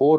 4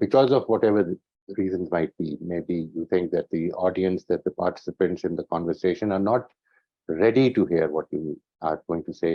because of whatever the reasons might be. Maybe you think that the audience, that the participants in the conversation are not ready to hear what you are going to say,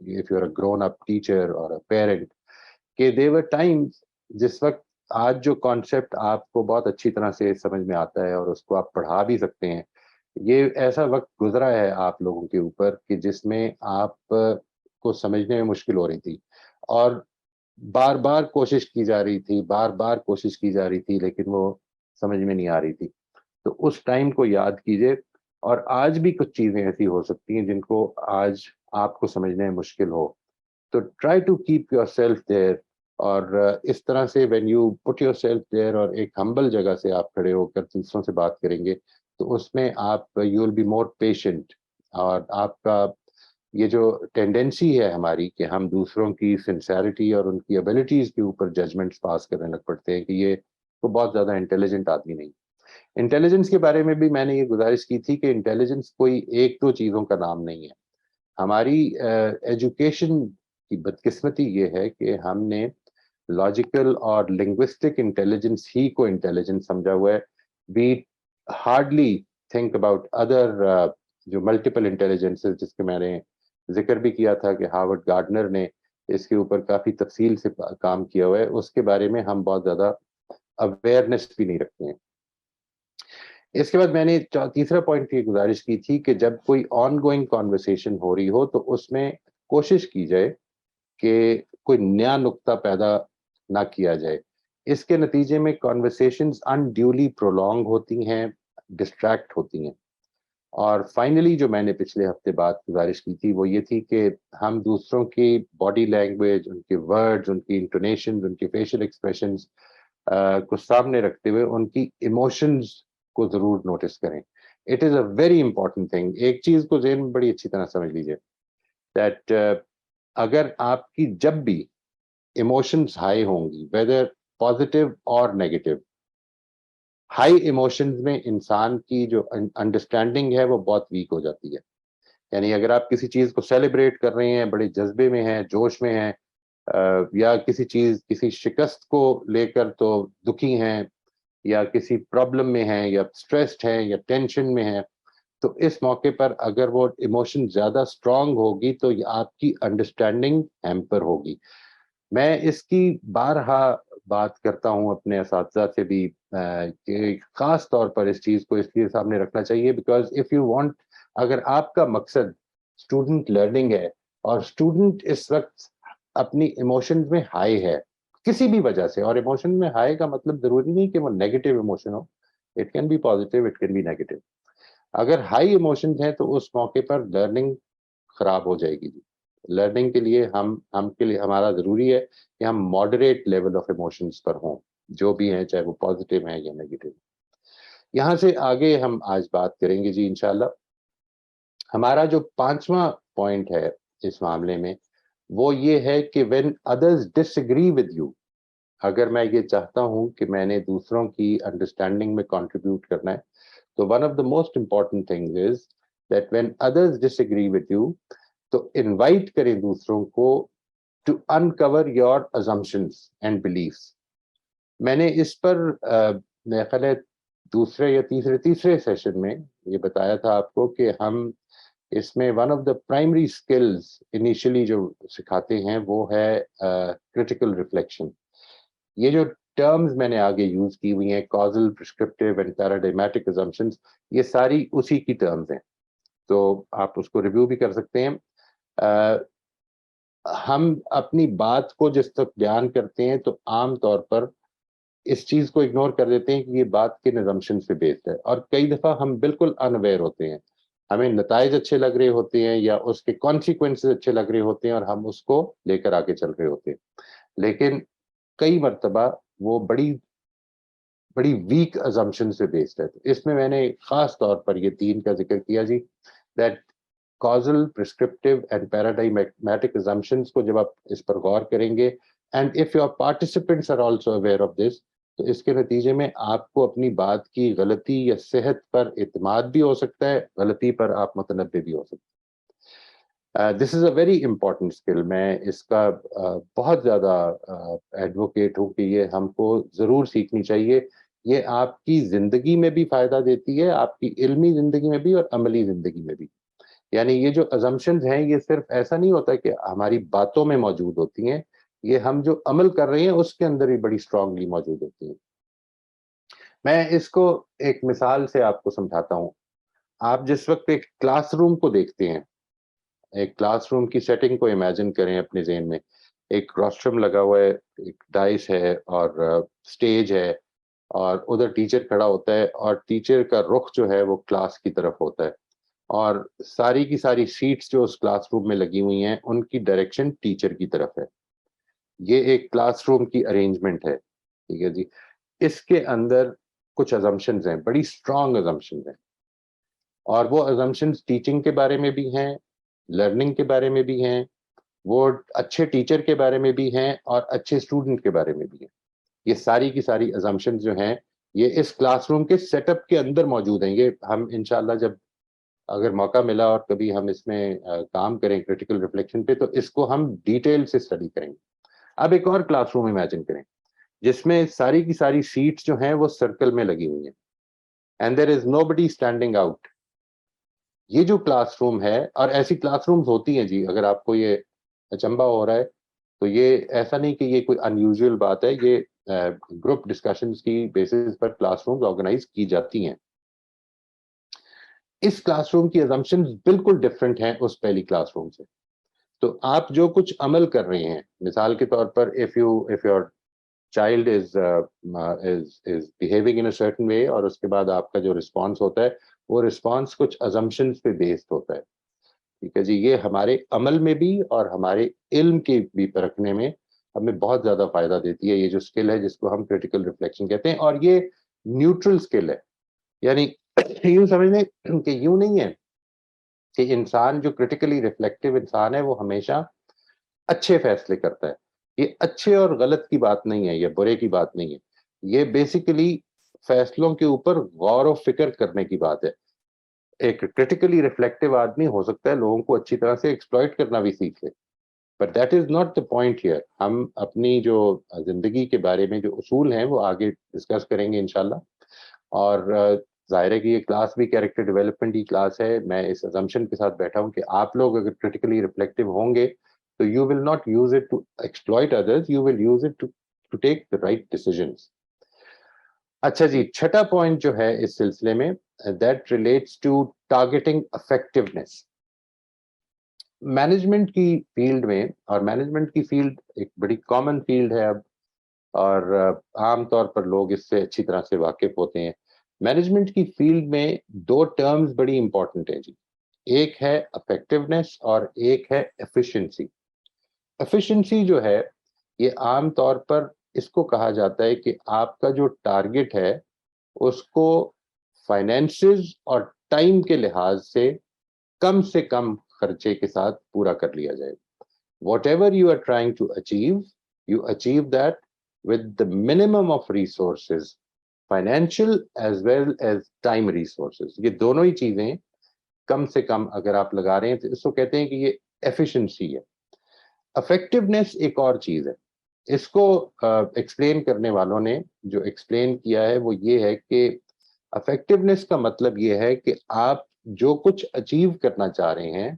if you're a grown up teacher or a parent, کہ there were times جس وقت آج جو concept آپ کو بہت اچھی طرح سے سمجھ میں آتا ہے اور اس کو آپ پڑھا بھی سکتے ہیں، یہ ایسا وقت گزرا ہے آپ لوگوں کے اوپر کہ جس میں آپ کو سمجھنے میں مشکل ہو رہی تھی، اور بار بار کوشش کی جا رہی تھی، بار بار کوشش کی جا رہی تھی، لیکن وہ سمجھ میں نہیں آ رہی تھی. تو اس ٹائم کو یاد کیجئے. اور آج بھی کچھ چیزیں ایسی ہو سکتی ہیں جن کو آج آپ کو سمجھنے میں مشکل ہو، تو try to keep yourself there. اور اس طرح سے when you put yourself there اور ایک ہمبل جگہ سے آپ کھڑے ہو کر دوسروں سے بات کریں گے، تو اس میں آپ you will be more patient. اور آپ کا یہ جو ٹینڈنسی ہے ہماری کہ ہم دوسروں کی سنسیئرٹی اور ان کی ابیلٹیز کے اوپر ججمنٹس پاس کرنے لگ پڑتے ہیں کہ یہ تو بہت زیادہ انٹیلیجنٹ آدمی نہیں. انٹیلیجنس کے بارے میں بھی میں نے یہ گزارش کی تھی کہ انٹیلیجنس کوئی ایک دو چیزوں کا نام نہیں ہے. ہماری ایجوکیشن کی بدقسمتی یہ ہے کہ ہم نے لاجیکل اور لنگوسٹک انٹیلیجنس ہی کو انٹیلیجنس سمجھا ہوا ہے. وی ہارڈلی تھنک اباؤٹ ادر جو ملٹیپل انٹیلیجنس جس کے میں نے ذکر بھی کیا تھا کہ ہارورڈ گارڈنر نے اس کے اوپر کافی تفصیل سے کام کیا ہوا ہے، اس کے بارے میں ہم بہت زیادہ اویئرنیس بھی نہیں رکھتے ہیں. اس کے بعد میں نے تیسرا پوائنٹ یہ گزارش کی تھی کہ جب کوئی آن گوئنگ کانورسیشن ہو رہی ہو تو اس میں کوشش کی جائے کہ کوئی نیا نقطہ پیدا نہ کیا جائے. اس کے نتیجے میں کانورسیشنز انڈیولی پرولونگ ہوتی ہیں، ڈسٹریکٹ ہوتی ہیں. اور فائنلی جو میں نے پچھلے ہفتے بات گزارش کی تھی وہ یہ تھی کہ ہم دوسروں کی باڈی لینگویج، ان کے ورڈز، ان کی انٹونیشنز، ان کی فیشل ایکسپریشنز کو سامنے رکھتے ہوئے ان کی ایموشنز کو ضرور نوٹس کریں. It is a very important thing. ایک چیز کو ذہن میں بڑی اچھی طرح سمجھ لیجیے دیٹ اگر آپ کی جب بھی ایموشنز ہائی ہوں گی، ویدر پازیٹیو اور نیگیٹو، ہائی ایموشنز میں انسان کی جو انڈرسٹینڈنگ ہے وہ بہت ویک ہو جاتی ہے. یعنی اگر آپ کسی چیز کو سیلیبریٹ کر رہے ہیں، بڑے جذبے میں ہیں، جوش میں ہیں، یا کسی شکست کو لے کر تو دکھی ہیں، یا کسی پرابلم میں ہیں، یا اسٹریسڈ ہیں، یا ٹینشن میں ہیں، تو اس موقع پر اگر وہ ایموشن زیادہ اسٹرانگ ہوگی تو آپ کی انڈرسٹینڈنگ ہیمپر ہوگی. میں اس کی بارہا بات کرتا ہوں اپنے اساتذہ سے بھی کہ خاص طور پر اس چیز کو اس لیے سامنے رکھنا چاہیے بیکاز اف یو وانٹ، اگر آپ کا مقصد اسٹوڈنٹ لرننگ ہے اور اسٹوڈنٹ اس وقت اپنی ایموشنز میں ہائی ہے کسی بھی وجہ سے، اور ایموشن میں ہائی کا مطلب ضروری نہیں کہ وہ نیگیٹو ایموشن ہو، it can be positive, it can be negative. اگر ہائی ایموشنز ہیں تو اس موقع پر لرننگ خراب ہو جائے گی. لرننگ کے لیے ہمارا ضروری ہے کہ ہم ماڈریٹ لیول آف ایموشنز پر ہوں، جو بھی ہیں، چاہے وہ پازیٹیو ہیں یا نیگیٹو. یہاں سے آگے ہم آج بات کریں گے جی انشاءاللہ. ہمارا جو 5واں پوائنٹ ہے اس معاملے میں وہ یہ ہے کہ when others disagree with you، اگر میں یہ چاہتا ہوں کہ میں نے دوسروں کی انڈرسٹینڈنگ میں کنٹریبیوٹ کرنا ہے، تو one of the most important things is that when others disagree with you، تو انوائٹ کریں دوسروں کو to uncover your assumptions and beliefs. میں نے اس پر میرے خیال ہے دوسرے یا تیسرے سیشن میں یہ بتایا تھا آپ کو کہ ہم اس میں one of the primary skills initially جو سکھاتے ہیں وہ ہے کرٹیکل ریفلیکشن. یہ جو ٹرمز میں نے آگے یوز کی ہوئی ہیں، کازل، پرسکرپٹیو اینڈ پیراڈائمیٹک assumptions، یہ ساری اسی کی ٹرمز ہیں، تو آپ اس کو ریویو بھی کر سکتے ہیں. ہم اپنی بات کو جس تک بیان کرتے ہیں تو عام طور پر اس چیز کو اگنور کر دیتے ہیں کہ یہ بات کے assumption پہ بیسڈ ہے، اور کئی دفعہ ہم بالکل انویئر ہوتے ہیں، ہمیں نتائج اچھے لگ رہے ہوتے ہیں یا اس کے کانسیکوینسز اچھے لگ رہے ہوتے ہیں اور ہم اس کو لے کر آگے چل رہے ہوتے ہیں، لیکن کئی مرتبہ وہ بڑی ویک assumptions پہ بیسڈ ہے. اس میں نے خاص طور پر یہ 3 کا ذکر کیا جی، that causal، prescriptive and paradigmatic assumptions کو جب آپ اس پر غور کریں گے and if your participants are also aware of this، تو اس کے نتیجے میں آپ کو اپنی بات کی غلطی یا صحت پر اعتماد بھی ہو سکتا ہے، غلطی پر آپ متنبع بھی ہو سکتے ہیں. دس از اے ویری امپورٹنٹ اسکل. میں اس کا بہت زیادہ ایڈوکیٹ ہوں کہ یہ ہم کو ضرور سیکھنی چاہیے. یہ آپ کی زندگی میں بھی فائدہ دیتی ہے، آپ کی علمی زندگی میں بھی اور عملی زندگی میں بھی. یعنی یہ جو assumptions ہیں یہ صرف ایسا نہیں ہوتا کہ ہماری باتوں میں موجود ہوتی ہیں، یہ ہم جو عمل کر رہے ہیں اس کے اندر بھی بڑی اسٹرانگلی موجود ہوتی ہیں. میں اس کو ایک مثال سے آپ کو سمجھاتا ہوں. آپ جس وقت ایک کلاس روم کو دیکھتے ہیں، ایک کلاس روم کی سیٹنگ کو امیجن کریں اپنے ذہن میں. ایک روسٹرم لگا ہوا ہے، ایک ڈائس ہے اور اسٹیج ہے، اور ادھر ٹیچر کھڑا ہوتا ہے اور ٹیچر کا رخ جو ہے وہ کلاس کی طرف ہوتا ہے، اور ساری کی ساری سیٹس جو اس کلاس روم میں لگی ہوئی ہیں ان کی ڈائریکشن ٹیچر کی طرف ہے. یہ ایک کلاس روم کی ارینجمنٹ ہے. ٹھیک ہے جی. اس کے اندر کچھ ازمپشنز ہیں، بڑی اسٹرانگ ازمپشنز ہیں، اور وہ ازمپشنز ٹیچنگ کے بارے میں بھی ہیں، لرننگ کے بارے میں بھی ہیں، وہ اچھے ٹیچر کے بارے میں بھی ہیں، اور اچھے اسٹوڈنٹ کے بارے میں بھی ہیں. یہ ساری کی ساری ازمپشنز جو ہیں یہ اس کلاس روم کے سیٹ اپ کے اندر موجود ہیں. یہ ہم انشاءاللہ جب اگر موقع ملا اور کبھی ہم اس میں کام کریں کرٹیکل ریفلیکشن پہ، تو اس کو ہم ڈیٹیل سے اسٹڈی کریں گے. اب ایک اور کلاس روم امیجن کریں جس میں ساری کی ساری سیٹس جو ہیں وہ سرکل میں لگی ہوئی ہیں، and there is nobody standing out. یہ جو کلاس روم ہے، اور ایسی کلاس رومز ہوتی ہیں جی، اگر آپ کو یہ اچنبھا ہو رہا ہے تو یہ ایسا نہیں کہ یہ کوئی انیوزول بات ہے، یہ گروپ ڈسکشنز کی بیسس پر کلاس رومز آرگنائز کی جاتی ہیں. اس کلاس روم کی ازمپشنز بالکل ڈفرینٹ ہیں اس پہلی کلاس روم سے. تو آپ جو کچھ عمل کر رہے ہیں، مثال کے طور پر if your child is behaving in a certain way، اور اس کے بعد آپ کا جو رسپانس ہوتا ہے وہ رسپانس کچھ assumptions پہ بیسڈ ہوتا ہے. ٹھیک ہے جی. یہ ہمارے عمل میں بھی اور ہمارے علم کے بھی پرکھنے میں ہمیں بہت زیادہ فائدہ دیتی ہے. یہ جو اسکل ہے جس کو ہم کریٹیکل ریفلیکشن کہتے ہیں، اور یہ نیوٹرل اسکل ہے. یعنی یوں سمجھ لیں کہ یوں نہیں ہے کہ انسان جو کریٹیکلی ریفلیکٹیو انسان ہے وہ ہمیشہ اچھے فیصلے کرتا ہے. یہ اچھے اور غلط کی بات نہیں ہے، یہ برے کی بات نہیں ہے. یہ بیسیکلی فیصلوں کے اوپر غور و فکر کرنے کی بات ہے. ایک کریٹیکلی ریفلیکٹیو آدمی ہو سکتا ہے لوگوں کو اچھی طرح سے ایکسپلائٹ کرنا بھی سیکھ لے، but that is not the point here. ہم اپنی جو زندگی کے بارے میں جو اصول ہیں وہ آگے ڈسکس کریں گے انشاءاللہ. اور ظاہر ہے کہ یہ کلاس بھی کیریکٹر ڈیولپمنٹ کی کلاس ہے. میں اس ازمپشن کے ساتھ بیٹھا ہوں کہ آپ لوگ اگر کریٹیکلی ریفلیکٹیو ہوں گے تو you will not use it to exploit others, you will use it to take the right decisions. اچھا جی. چھٹا پوائنٹ جو ہے اس سلسلے میں that relates to targeting effectiveness. Management کی فیلڈ میں، اور مینجمنٹ کی فیلڈ ایک بڑی کامن فیلڈ ہے اب، اور عام طور پر لوگ اس سے اچھی طرح سے واقف ہوتے ہیں. مینجمنٹ کی فیلڈ میں دو ٹرمز بڑی امپورٹنٹ ہیں جی. ایک ہے افیکٹونیس اور ایک ہے ایفیشنسی. ایفیشنسی جو ہے یہ عام طور پر اس کو کہا جاتا ہے کہ آپ کا جو ٹارگٹ ہے اس کو فائنینسز اور ٹائم کے لحاظ سے کم خرچے کے ساتھ پورا کر لیا جائے. Whatever you are trying to achieve, you achieve that with the minimum of resources, financial as well as time resources. یہ دونوں ہی چیزیں کم سے کم اگر آپ لگا رہے ہیں تو اس کو کہتے ہیں کہ یہ ایفیشنسی ہے. افیکٹونیس ایک اور چیز ہے. اس کو ایکسپلین کرنے والوں نے جو ایکسپلین کیا ہے وہ یہ ہے کہ افیکٹونیس کا مطلب یہ ہے کہ آپ جو کچھ اچیو کرنا چاہ رہے ہیں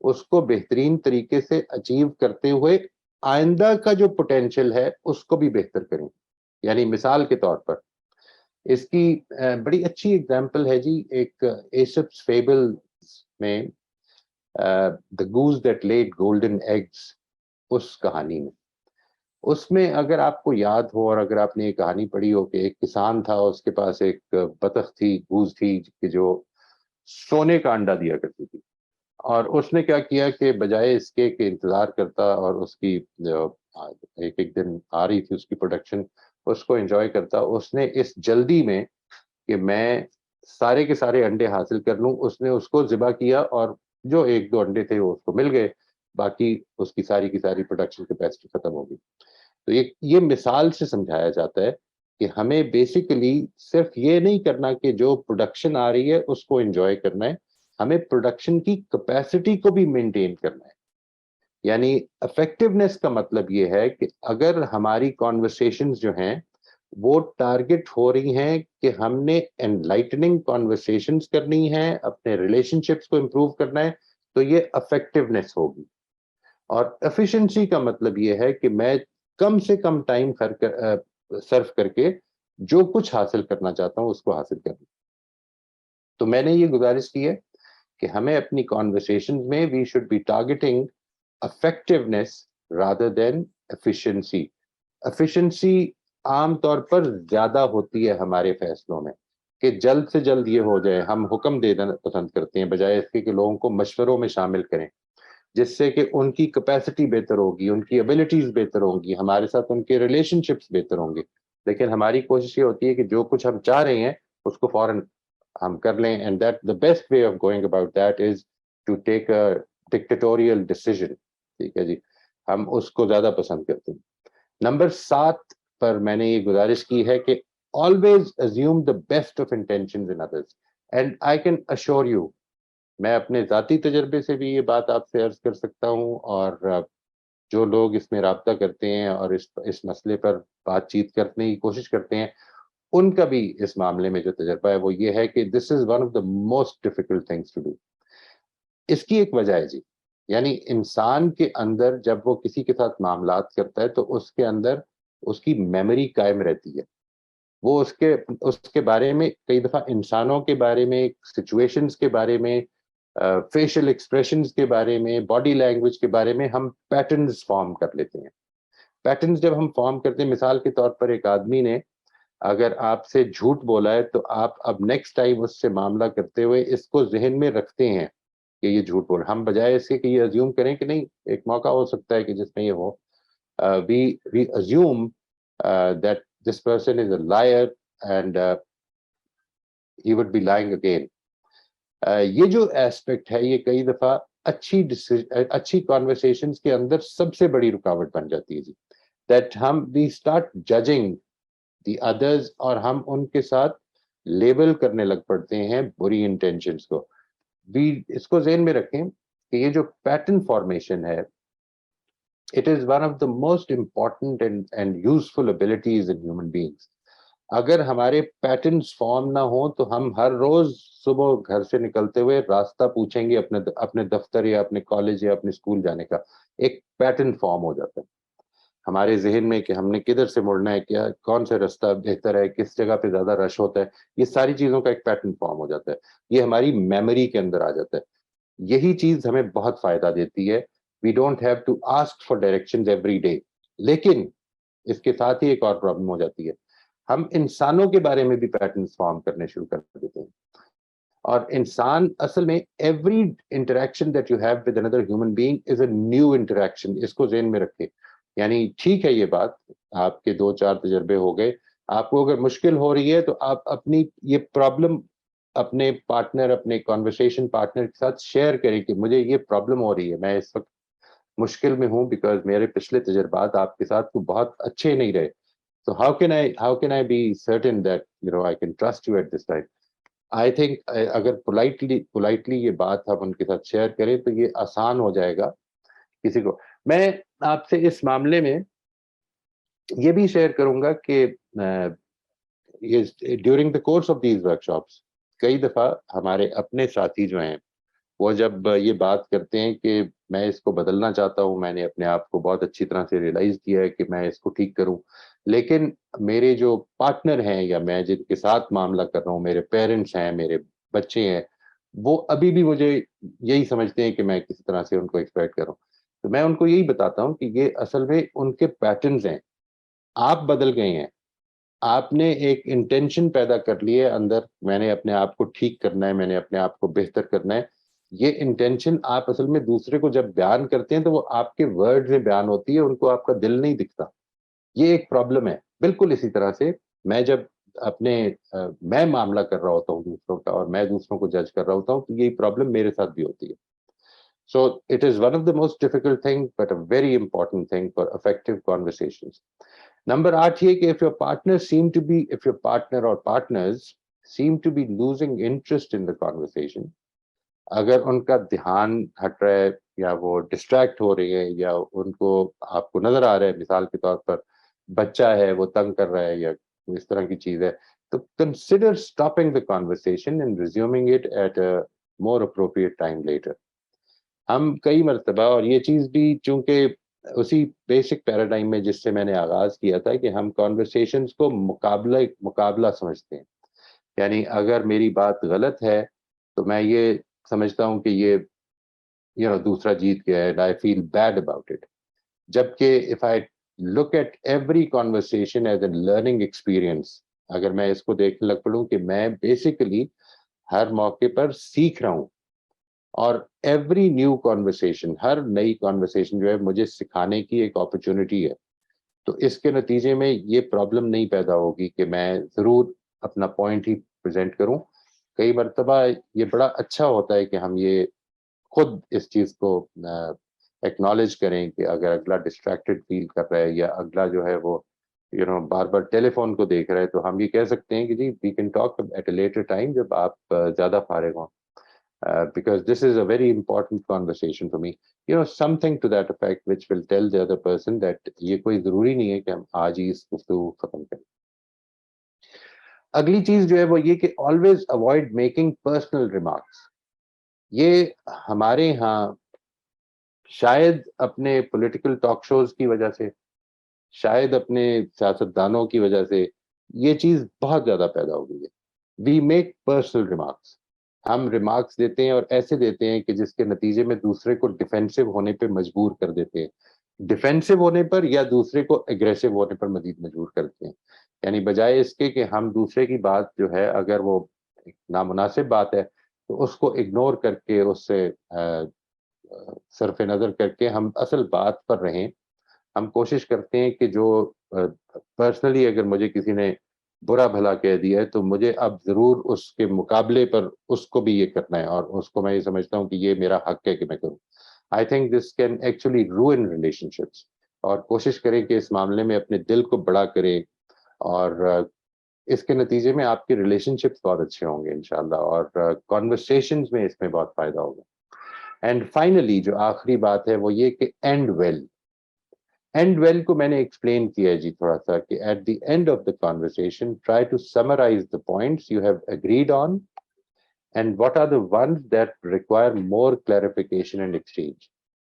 اس کو بہترین طریقے سے اچیو کرتے ہوئے آئندہ کا جو پوٹینشیل ہے اس کو بھی بہتر کریں. یعنی مثال کے طور پر اس کی بڑی اچھی اگزامپل ہے جی ایک ایسپس فیبل میں the goose that laid golden eggs، اس کہانی میں. اس میں اگر آپ کو یاد ہو اور اگر آپ نے یہ کہانی پڑھی ہو کہ ایک کسان تھا، اس کے پاس ایک بطخ تھی، گوز تھی کہ جو سونے کا انڈا دیا کرتی تھی. اور اس نے کیا کیا کہ بجائے اس کے کہ انتظار کرتا اور اس کی ایک دن آ رہی تھی اس کی پروڈکشن، اس کو انجوائے کرتا، اس نے اس جلدی میں کہ میں سارے کے سارے انڈے حاصل کر لوں، اس نے اس کو ذبح کیا، اور جو ایک دو انڈے تھے وہ اس کو مل گئے، باقی اس کی ساری پروڈکشن کیپیسٹی ختم ہو گئی. تو یہ مثال سے سمجھایا جاتا ہے کہ ہمیں بیسیکلی صرف یہ نہیں کرنا کہ جو پروڈکشن آ رہی ہے اس کو انجوائے کرنا ہے، ہمیں پروڈکشن کی کیپیسٹی کو بھی مینٹین کرنا ہے. یعنی افیکٹونیس کا مطلب یہ ہے کہ اگر ہماری کانورسیشنز جو ہیں وہ ٹارگٹ ہو رہی ہیں کہ ہم نے انلائٹننگ کانورسیشنز کرنی ہیں، اپنے ریلیشن شپس کو امپروو کرنا ہے، تو یہ افیکٹونیس ہوگی. اور ایفیشنسی کا مطلب یہ ہے کہ میں کم سے کم ٹائم صرف کر کے جو کچھ حاصل کرنا چاہتا ہوں اس کو حاصل کروں. تو میں نے یہ گزارش کی ہے کہ ہمیں اپنی کانورسیشن میں we should be targeting effectiveness rather than efficiency. Efficiency عام طور پر زیادہ ہوتی ہے ہمارے فیصلوں میں کہ جلد سے جلد یہ ہو جائے. ہم حکم دینا پسند کرتے ہیں بجائے اس کے کہ لوگوں کو مشوروں میں شامل کریں, جس سے کہ ان کی کیپیسٹی بہتر ہوگی, ان کی ایبلٹیز بہتر ہوں گی, ہمارے ساتھ ان کے ریلیشن شپس بہتر ہوں گے. لیکن ہماری کوشش یہ ہوتی ہے کہ جو کچھ ہم چاہ رہے ہیں اس کو فوراً ہم کر لیں. And that the best way of going about that is to take a dictatorial decision. ٹھیک ہے جی, ہم اس کو زیادہ پسند کرتے ہیں. نمبر 7 پر میں نے یہ گزارش کی ہے کہ always assume the best of intentions in others. And I can assure you, میں اپنے ذاتی تجربے سے بھی یہ بات آپ سے عرض کر سکتا ہوں, اور جو لوگ اس میں رابطہ کرتے ہیں اور اس مسئلے پر بات چیت کرنے کی کوشش کرتے ہیں, ان کا بھی اس معاملے میں جو تجربہ ہے وہ یہ ہے کہ this is one of the most difficult things to do. اس کی ایک وجہ ہے جی, یعنی انسان کے اندر جب وہ کسی کے ساتھ معاملات کرتا ہے تو اس کے اندر اس کی میموری قائم رہتی ہے. وہ اس کے بارے میں کئی دفعہ انسانوں کے بارے میں, سچویشنز کے بارے میں, فیشل ایکسپریشنز کے بارے میں, باڈی لینگویج کے بارے میں ہم پیٹرنز فارم کر لیتے ہیں. پیٹرنز جب ہم فارم کرتے ہیں, مثال کے طور پر ایک آدمی نے اگر آپ سے جھوٹ بولا ہے تو آپ اب نیکسٹ ٹائم اس سے معاملہ کرتے ہوئے اس کو ذہن میں رکھتے ہیں کہ یہ جھوٹ بول, ہم بجائے اس کے کہ یہ ازیوم کریں کہ نہیں ایک موقع ہو سکتا ہے کہ جس میں یہ ہو, we assume that this person is a liar and he would be lying again. یہ جو ایسپیکٹ ہے یہ کئی دفعہ اچھی کانورسیشنز کے اندر سب سے بڑی رکاوٹ بن جاتی ہے جی, that we start judging the others اور ہم ان کے ساتھ لیبل کرنے لگ پڑتے ہیں بری انٹینشنز کو. اس کو ذہن میں رکھیں کہ یہ جو پیٹرن فارمیشن ہے, it is one of the most important and useful abilities in human beings. اگر ہمارے پیٹرنز فارم نہ ہوں تو ہم ہر روز صبح گھر سے نکلتے ہوئے راستہ پوچھیں گے اپنے دفتر یا اپنے کالج یا اپنے اسکول جانے کا. ایک پیٹرن فارم ہو جاتا ہے ہمارے ذہن میں کہ ہم نے کدھر سے مڑنا ہے, کیا کون سے راستہ بہتر ہے, کس جگہ پہ زیادہ رش ہوتا ہے. یہ ساری چیزوں کا ایک پیٹرن فارم ہو جاتا ہے, یہ ہماری میموری کے اندر آ جاتا ہے. یہی چیز ہمیں بہت فائدہ دیتی ہے. We don't have to ask for directions every day. لیکن اس کے ساتھ ہی ایک اور پرابلم ہو جاتی ہے, ہم انسانوں کے بارے میں بھی پیٹرنز فارم کرنے شروع کر دیتے ہیں. اور انسان اصل میں every interaction that you have with another human being is a new interaction. اس کو ذہن میں رکھے. یعنی ٹھیک ہے یہ بات, آپ کے 2-4 تجربے ہو گئے, آپ کو اگر مشکل ہو رہی ہے تو آپ اپنی یہ پرابلم اپنے پارٹنر, اپنے کانورسیشن پارٹنر کے ساتھ شیئر کریں کہ مجھے یہ پرابلم ہو رہی ہے, میں اس وقت مشکل میں ہوں بیکاز میرے پچھلے تجربات آپ کے ساتھ تو بہت اچھے نہیں رہے. So how can I be certain that I can trust you at this time? I think اگر politely یہ بات ہم ان کے ساتھ شیئر کریں تو یہ آسان ہو جائے گا کسی کو. میں آپ سے اس معاملے میں یہ بھی شیئر کروں گا کہ during the course of these workshops کئی دفعہ ہمارے اپنے ساتھی جو ہیں وہ جب یہ بات کرتے ہیں کہ میں اس کو بدلنا چاہتا ہوں, میں نے اپنے آپ کو بہت اچھی طرح سے ریئلائز کیا ہے کہ میں اس کو ٹھیک کروں, لیکن میرے جو پارٹنر ہیں یا میں جن کے ساتھ معاملہ کر رہا ہوں, میرے پیرنٹس ہیں, میرے بچے ہیں, وہ ابھی بھی مجھے یہی سمجھتے ہیں کہ میں کسی طرح سے ان کو ایکسپیکٹ کروں. تو میں ان کو یہی بتاتا ہوں کہ یہ اصل میں ان کے پیٹرنز ہیں. آپ بدل گئے ہیں, آپ نے ایک انٹینشن پیدا کر لی ہے اندر, میں نے اپنے آپ کو ٹھیک کرنا ہے, میں نے اپنے آپ کو بہتر کرنا ہے. یہ انٹینشن آپ اصل میں دوسرے کو جب بیان کرتے ہیں تو وہ آپ کے ورڈ میں بیان ہوتی ہے, ان کو آپ کا دل نہیں دکھتا. یہ ایک پرابلم ہے. بالکل اسی طرح سے میں جب میں معاملہ کر رہا ہوتا ہوں دوسروں کا اور میں دوسروں کو جج کر رہا ہوتا ہوں تو یہی پرابلم میرے ساتھ بھی ہوتی ہے. So it is one of the most difficult things but a very important thing for effective conversations. Number 8 یہ کہ if your partner or partners seem to be losing interest in the conversation, اگر ان کا دھیان ہٹ رہا ہے یا وہ distract ہو رہی ہے یا ان کو آپ کو نظر آ رہا ہے, مثال کے طور پر بچہ ہے وہ تنگ کر رہا ہے یا اس طرح کی چیز ہے, تو consider stopping the conversation and resuming it at a more appropriate time later. ہم کئی مرتبہ، اور یہ چیز بھی چونکہ اسی بیسک پیراڈائم میں جس سے میں نے آغاز کیا تھا کہ ہم کانورسیشنز کو مقابلہ سمجھتے ہیں. یعنی اگر میری بات غلط ہے تو میں یہ سمجھتا ہوں کہ یہ دوسرا جیت گیا ہے, I feel bad about it. جبکہ if I look at every conversation as a learning experience, اگر میں اس کو دیکھنے لگ پڑوں کہ میں بیسیکلی ہر موقع پر سیکھ رہا ہوں, اور ایوری نیو کانورسیشن, ہر نئی کانورسیشن جو ہے مجھے سکھانے کی ایک اپرچونٹی ہے, تو اس کے نتیجے میں یہ پرابلم نہیں پیدا ہوگی کہ میں ضرور اپنا پوائنٹ ہی پریزنٹ کروں. کئی مرتبہ یہ بڑا اچھا ہوتا ہے کہ ہم یہ خود اس چیز کو ایکنالج کریں کہ اگر اگلا ڈسٹریکٹڈ فیل کر رہا ہے یا اگلا جو ہے وہ بار بار ٹیلی فون کو دیکھ رہا ہے, تو ہم یہ کہہ سکتے ہیں کہ جی we can talk at a later time جب آپ زیادہ فارغ ہوں, because this is a very important conversation for me, something to that effect which will tell the other person that یہ کوئی ضروری نہیں ہے کہ ہم آج ہی اس گفتگو ختم کریں. اگلی چیز جو ہے وہ یہ کہ always avoid making personal remarks. یہ ہمارے ہاں شاید اپنے پولیٹیکل ٹاک شوز کی وجہ سے, شاید اپنے سیاستدانوں کی وجہ سے یہ چیز بہت زیادہ پیدا ہو گئی ہے. وی میک پرسنل ریمارکس, ہم ریمارکس دیتے ہیں اور ایسے دیتے ہیں کہ جس کے نتیجے میں دوسرے کو ڈیفینسو ہونے پہ مجبور کر دیتے ہیں, ڈیفینسو ہونے پر یا دوسرے کو اگریسو ہونے پر مزید مجبور کرتے ہیں. یعنی بجائے اس کے کہ ہم دوسرے کی بات جو ہے اگر وہ نامناسب بات ہے تو اس کو اگنور کر کے اس سے صرف نظر کر کے ہم اصل بات پر رہیں. ہم کوشش کرتے ہیں کہ جو پرسنلی اگر مجھے کسی نے برا بھلا کہہ دیا ہے تو مجھے اب ضرور اس کے مقابلے پر اس کو بھی یہ کرنا ہے, اور اس کو میں یہ سمجھتا ہوں کہ یہ میرا حق ہے کہ میں کروں. I think this can actually روئن ریلیشن شپس, اور کوشش کریں کہ اس معاملے میں اپنے دل کو بڑا کریں, اور اس کے نتیجے میں آپ کے ریلیشن شپس بہت اچھے ہوں گے انشاءاللہ, اور کانورسیشنز میں اس میں بہت فائدہ ہوگا. اینڈ فائنلی جو آخری بات ہے وہ یہ کہ اینڈ ویل. اینڈ ویل کو میں نے ایکسپلین کیا ہے جی تھوڑا سا, کہ at the end of the conversation try to summarize the points you have agreed on and what are the ones that require more clarification and exchange.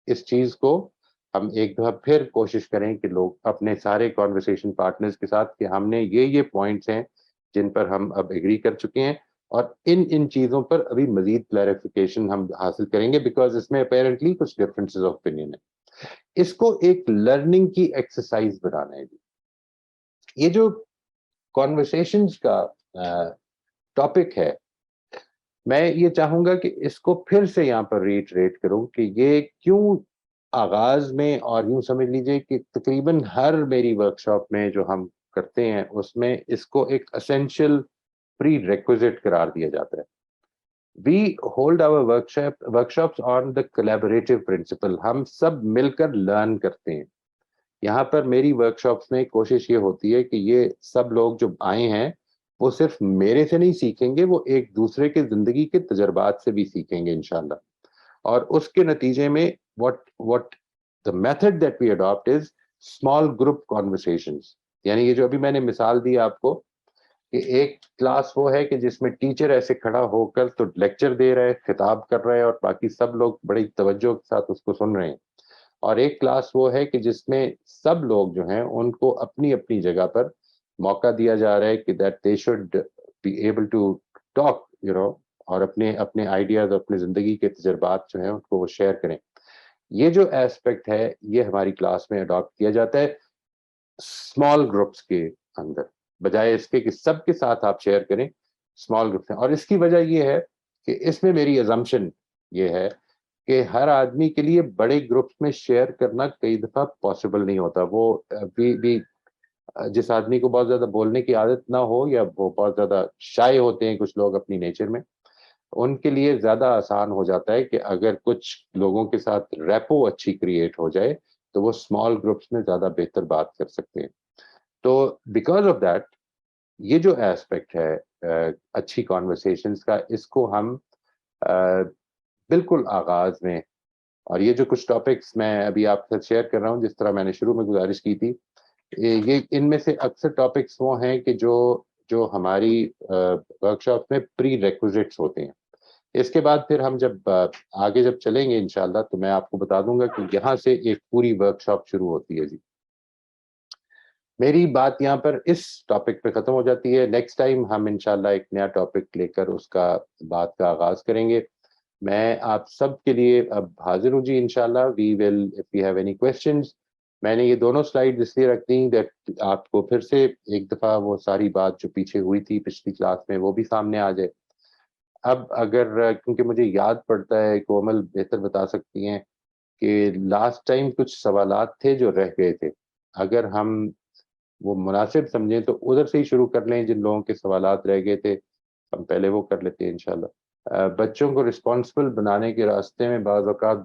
اس چیز کو ہم ایک دفعہ پھر کوشش کریں کہ لوگ اپنے سارے کانورسیشن پارٹنرز کے ساتھ کہ ہم نے یہ پوائنٹس ہیں جن پر ہم اب ایگری کر چکے ہیں, اور ان چیزوں پر ابھی مزید کلیریفیکیشن ہم حاصل کریں گے, بیکاز اس میں اپیرنٹلی کچھ ڈفرینسز آف اوپینین ہے. اس کو ایک لرننگ کی ایکسرسائز بنانا ہے جی. یہ جو کانورسیشنز کا ٹاپک ہے, میں یہ چاہوں گا کہ اس کو پھر سے یہاں پر ریٹریٹ کروں کہ یہ کیوں آغاز میں, اور یوں سمجھ لیجئے کہ تقریباً ہر میری ورکشاپ میں جو ہم کرتے ہیں اس میں اس کو ایک اسینشیل پری ریکوزٹ قرار دیا جاتا ہے. We hold our workshops on the collaborative principle. ہم سب مل کر لرن کرتے ہیں. یہاں پر میری ورکشاپس میں کوشش یہ ہوتی ہے کہ یہ سب لوگ جو آئے ہیں وہ صرف میرے سے نہیں سیکھیں گے, وہ ایک دوسرے کے زندگی کے تجربات سے بھی سیکھیں گے انشاءاللہ. اور اس کے نتیجے میں what the method that we adopt is small group conversations. یعنی یہ جو ابھی میں نے مثال دی آپ کو کہ ایک کلاس وہ ہے کہ جس میں ٹیچر ایسے کھڑا ہو کر تو لیکچر دے رہے, خطاب کر رہے ہیں, اور باقی سب لوگ بڑی توجہ کے ساتھ اس کو سن رہے ہیں. اور ایک کلاس وہ ہے کہ جس میں سب لوگ جو ہیں ان کو اپنی اپنی جگہ پر موقع دیا جا رہا ہے کہ that they should be able to talk, اور اپنے آئیڈیاز, اپنے زندگی کے تجربات جو ہیں ان کو وہ شیئر کریں. یہ جو ایسپیکٹ ہے یہ ہماری کلاس میں اڈاپٹ کیا جاتا ہے اسمال گروپس کے اندر, بجائے اس کے کہ سب کے ساتھ آپ شیئر کریں اسمال گروپ میں. اور اس کی وجہ یہ ہے کہ اس میں میری ازمپشن یہ ہے کہ ہر آدمی کے لیے بڑے گروپس میں شیئر کرنا کئی دفعہ پاسبل نہیں ہوتا. وہ بھی جس آدمی کو بہت زیادہ بولنے کی عادت نہ ہو, یا وہ بہت زیادہ شائع ہوتے ہیں کچھ لوگ اپنی نیچر میں, ان کے لیے زیادہ آسان ہو جاتا ہے کہ اگر کچھ لوگوں کے ساتھ ریپو اچھی کریٹ ہو جائے تو وہ اسمال گروپس میں زیادہ بہتر بات کر سکتے ہیں. تو بیکاز آف دیٹ یہ جو ایسپیکٹ ہے اچھی کانورسیشنز کا, اس کو ہم بالکل آغاز میں, اور یہ جو کچھ ٹاپکس میں ابھی آپ کے ساتھ شیئر کر رہا ہوں, جس طرح میں نے شروع میں گزارش کی تھی, یہ ان میں سے اکثر ٹاپکس وہ ہیں کہ جو ہماری ورکشاپ میں پری ریکوزٹس ہوتے ہیں. اس کے بعد پھر ہم جب آگے جب چلیں گے انشاءاللہ تو میں آپ کو بتا دوں گا کہ یہاں سے ایک پوری ورکشاپ شروع ہوتی ہے جی. میری بات یہاں پر اس ٹاپک پہ ختم ہو جاتی ہے. نیکسٹ ٹائم ہم انشاءاللہ ایک نیا ٹاپک لے کر اس کا بات کا آغاز کریں گے. میں آپ سب کے لیے اب حاضر ہوں جی انشاءاللہ. We will if you have any questions. میں نے یہ دونوں سلائیڈ اس لیے رکھ دی دیٹ آپ کو پھر سے ایک دفعہ وہ ساری بات جو پیچھے ہوئی تھی پچھلی کلاس میں وہ بھی سامنے آ جائے. اب اگر کیونکہ مجھے یاد پڑتا ہے کومل بہتر بتا سکتی ہیں کہ لاسٹ ٹائم کچھ سوالات تھے جو رہ گئے تھے. اگر ہم وہ مناسب سمجھیں تو ادھر سے ہی شروع کر لیں. جن لوگوں کے سوالات رہ گئے تھے ہم پہلے وہ کر لیتے ہیں انشاءاللہ. بچوں کو رسپانسبل بنانے کے راستے میں بعض اوقات